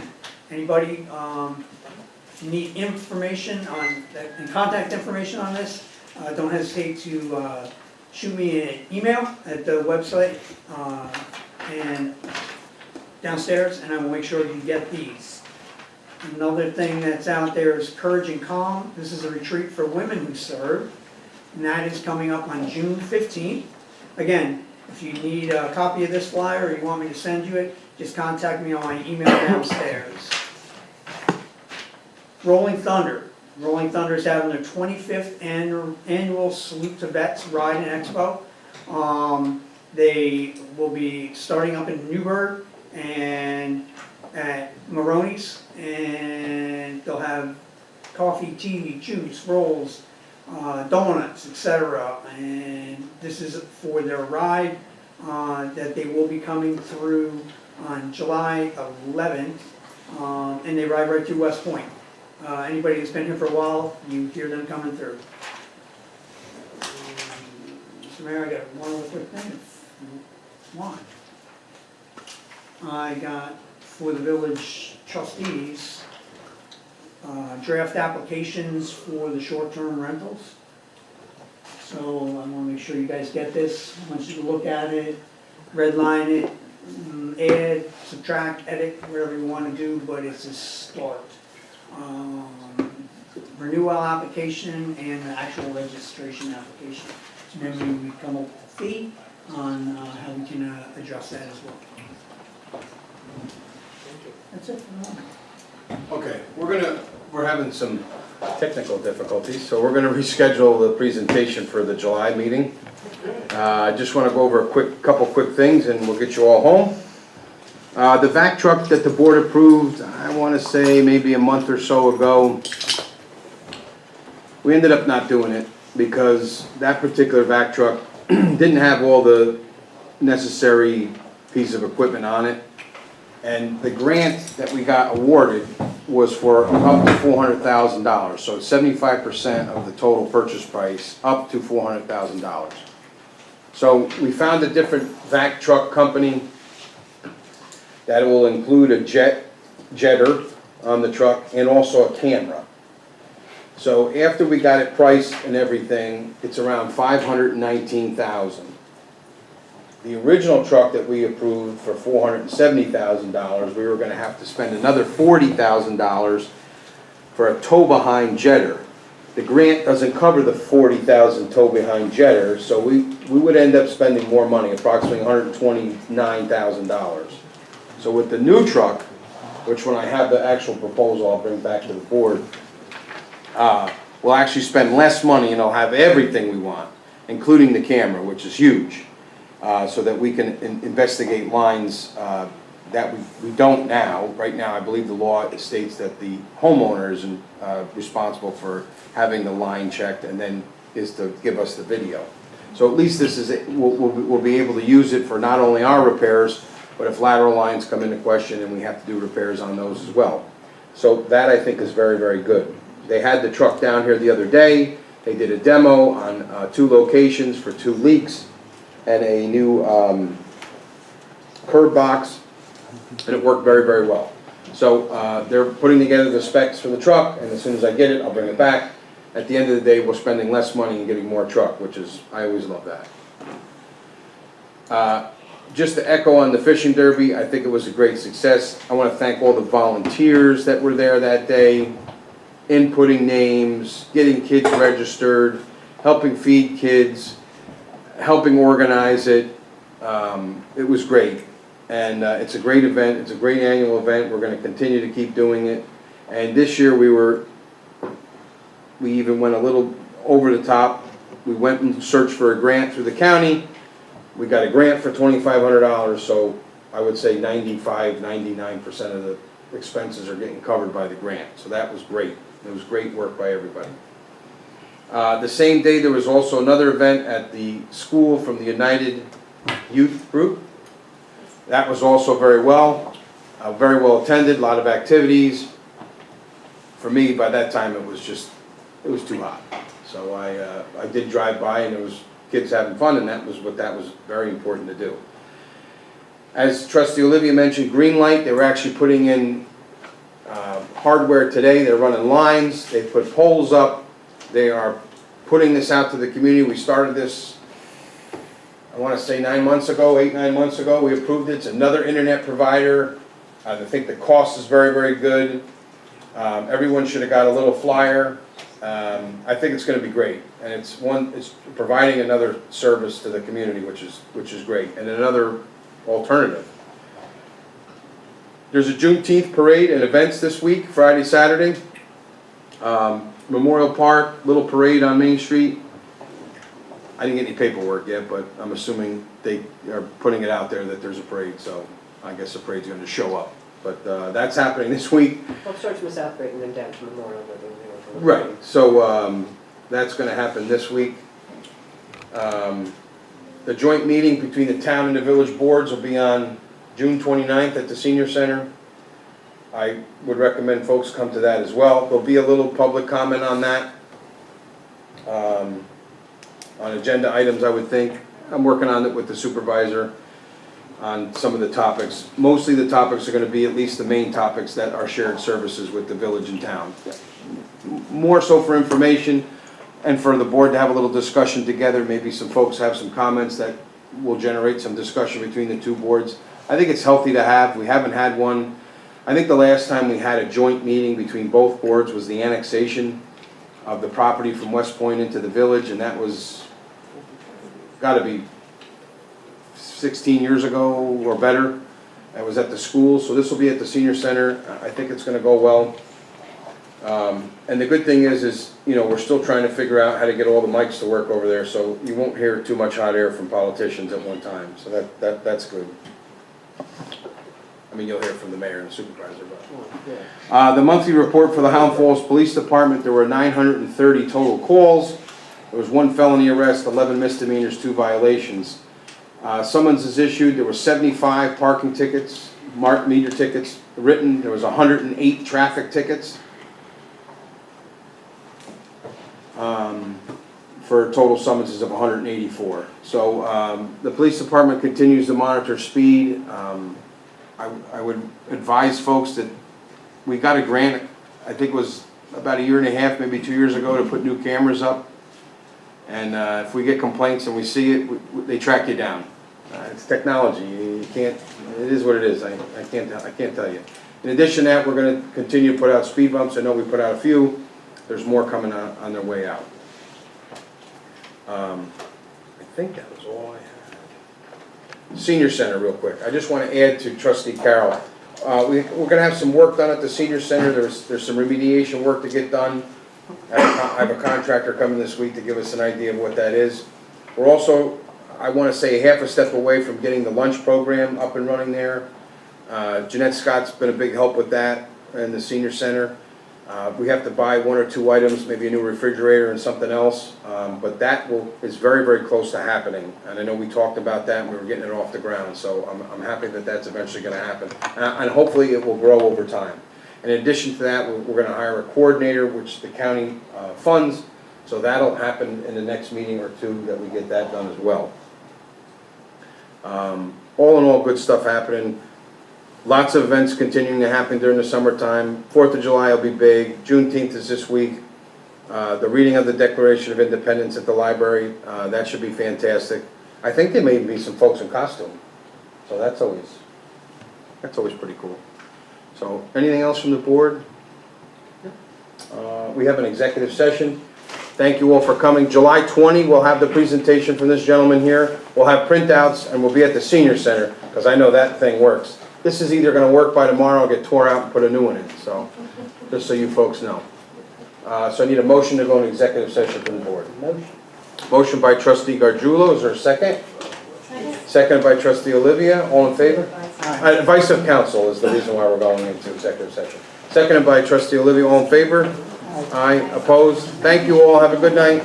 anybody need information on, and contact information on this, don't hesitate to shoot me an email at the website and downstairs, and I will make sure you get these. Another thing that's out there is Courage and Calm. This is a retreat for women who serve, and that is coming up on June 15th. Again, if you need a copy of this flyer or you want me to send you it, just contact me on my email downstairs. Rolling Thunder. Rolling Thunder is having their 25th annual Salute to Vets Ride and Expo. They will be starting up in Newburgh and at Maroney's, and they'll have coffee, tea, juice, rolls, donuts, etc. And this is for their ride that they will be coming through on July 11th, and they ride right through West Point. Anybody who's been here for a while, you hear them coming through. Mr. Mayor, I got one other quick thing, if you want. I got, for the village trustees, draft applications for the short-term rentals. So I want to make sure you guys get this. I want you to look at it, redline it, add, subtract, edit, whatever you want to do, but it's a start. Renewal application and the actual registration application. So then we come up with a fee on how we can adjust that as well. That's it for the moment. Okay, we're having some technical difficulties, so we're gonna reschedule the presentation for the July meeting. I just wanna go over couple quick things and we'll get you all home. The vac truck that the board approved, I wanna say maybe a month or so ago, we ended up not doing it because that particular vac truck didn't have all the necessary piece of equipment on it. And the grant that we got awarded was for up to $400,000, so it's 75% of the total purchase price, up to $400,000. So we found a different vac truck company that will include a jetter on the truck and also a camera. So after we got it priced and everything, it's around $519,000. The original truck that we approved for $470,000, we were gonna have to spend another $40,000 for a tow-behind jetter. The grant doesn't cover the $40,000 tow-behind jetter, so we would end up spending more money, approximately $129,000. So with the new truck, which when I have the actual proposal, I'll bring back to the board, we'll actually spend less money and it'll have everything we want, including the camera, which is huge. So that we can investigate lines that we don't now. Right now, I believe the law states that the homeowner is responsible for having the line checked and then is to give us the video. So at least this is, we'll be able to use it for not only our repairs, but if lateral lines come into question and we have to do repairs on those as well. So that I think is very, very good. They had the truck down here the other day. They did a demo on 2 locations for 2 leaks and a new curb box, and it worked very, very well. So they're putting together the specs for the truck, and as soon as I get it, I'll bring it back. At the end of the day, we're spending less money and getting more truck, which is, I always love that. Just to echo on the fishing derby, I think it was a great success. I want to thank all the volunteers that were there that day, inputting names, getting kids registered, helping feed kids, helping organize it. It was great. And it's a great event. It's a great annual event. We're going to continue to keep doing it. And this year we even went a little over the top. We went and searched for a grant through the county. We got a grant for $2,500, so I would say 99% of the expenses are getting covered by the grant. So that was great. It was great work by everybody. The same day, there was also another event at the school from the United Youth Group. That was also very well attended, a lot of activities. For me, by that time, it was too hot. So I did drive by and there was kids having fun, and that was very important to do. As Trustee Olivia mentioned, Greenlight, they were actually putting in hardware today. They're running lines, they put poles up. They are putting this out to the community. We started this, I want to say 9 months ago, 8-9 months ago. We approved it. It's another internet provider. I think the cost is very, very good. Everyone should have got a little flyer. I think it's going to be great, and it's providing another service to the community, which is great, and another alternative. There's a Juneteenth parade and events this week, Friday, Saturday. Memorial Park, little parade on Main Street. I didn't get any paperwork yet, but I'm assuming they are putting it out there that there's a parade, so I guess the parade's going to show up. But that's happening this week. Well, it starts with Southgate and then down to Memorial. Right, so that's going to happen this week. The joint meeting between the town and the village boards will be on June 29th at the Senior Center. I would recommend folks come to that as well. There'll be a little public comment on that, on agenda items, I would think. I'm working on it with the supervisor on some of the topics. Mostly the topics are going to be at least the main topics that are shared services with the village and town. More so for information and for the board to have a little discussion together. Maybe some folks have some comments that will generate some discussion between the 2 boards. I think it's healthy to have. We haven't had one. I think the last time we had a joint meeting between both boards was the annexation of the property from West Point into the village, and that was got to be 16 years ago or better. It was at the school, so this will be at the senior center. I think it's gonna go well. And the good thing is, you know, we're still trying to figure out how to get all the mics to work over there, so you won't hear too much hot air from politicians at one time, so that's good. I mean, you'll hear from the mayor and the supervisor, but. The monthly report for the Highland Falls Police Department, there were 930 total calls. There was 1 felony arrest, 11 misdemeanors, 2 violations. Summons is issued, there were 75 parking tickets, marked meter tickets written, there was 108 traffic tickets. For total summonses of 184. So the police department continues to monitor speed. I would advise folks that we got a grant, I think it was about 1.5 years, maybe 2 years ago, to put new cameras up. And if we get complaints and we see it, they track you down. It's technology. You can't. It is what it is. I can't tell you. In addition to that, we're going to continue to put out speed bumps. I know we put out a few. There's more coming on their way out. I think that was all I had. Senior Center, real quick. I just want to add to Trustee Carroll. We're going to have some work done at the Senior Center. There's some remediation work to get done. I have a contractor coming this week to give us an idea of what that is. We're also, I want to say, half a step away from getting the lunch program up and running there. Jeanette Scott's been a big help with that in the Senior Center. We have to buy 1 or 2 items, maybe a new refrigerator and something else, but that is very, very close to happening. And I know we talked about that and we were getting it off the ground, so I'm happy that that's eventually going to happen. And hopefully it will grow over time. In addition to that, we're going to hire a coordinator, which the county funds, so that'll happen in the next meeting or 2 that we get that done as well. All in all, good stuff happening. Lots of events continuing to happen during the summertime. 4th of July will be big. Juneteenth is this week. The reading of the Declaration of Independence at the library, that should be fantastic. I think there may be some folks in costume, so that's always pretty cool. So, anything else from the board? We have an executive session. Thank you all for coming. July 20, we'll have the presentation from this gentleman here. We'll have printouts, and we'll be at the Senior Center, because I know that thing works. This is either going to work by tomorrow or get tore out and put a new one in, so just so you folks know. So I need a motion to go into executive session from the board. Motion by Trustee Gargiulo. Is there a second? Second by Trustee Olivia. All in favor? Advice of counsel is the reason why we're going into executive session. Seconded by Trustee Olivia. All in favor? Aye. Opposed? Thank you all. Have a good night.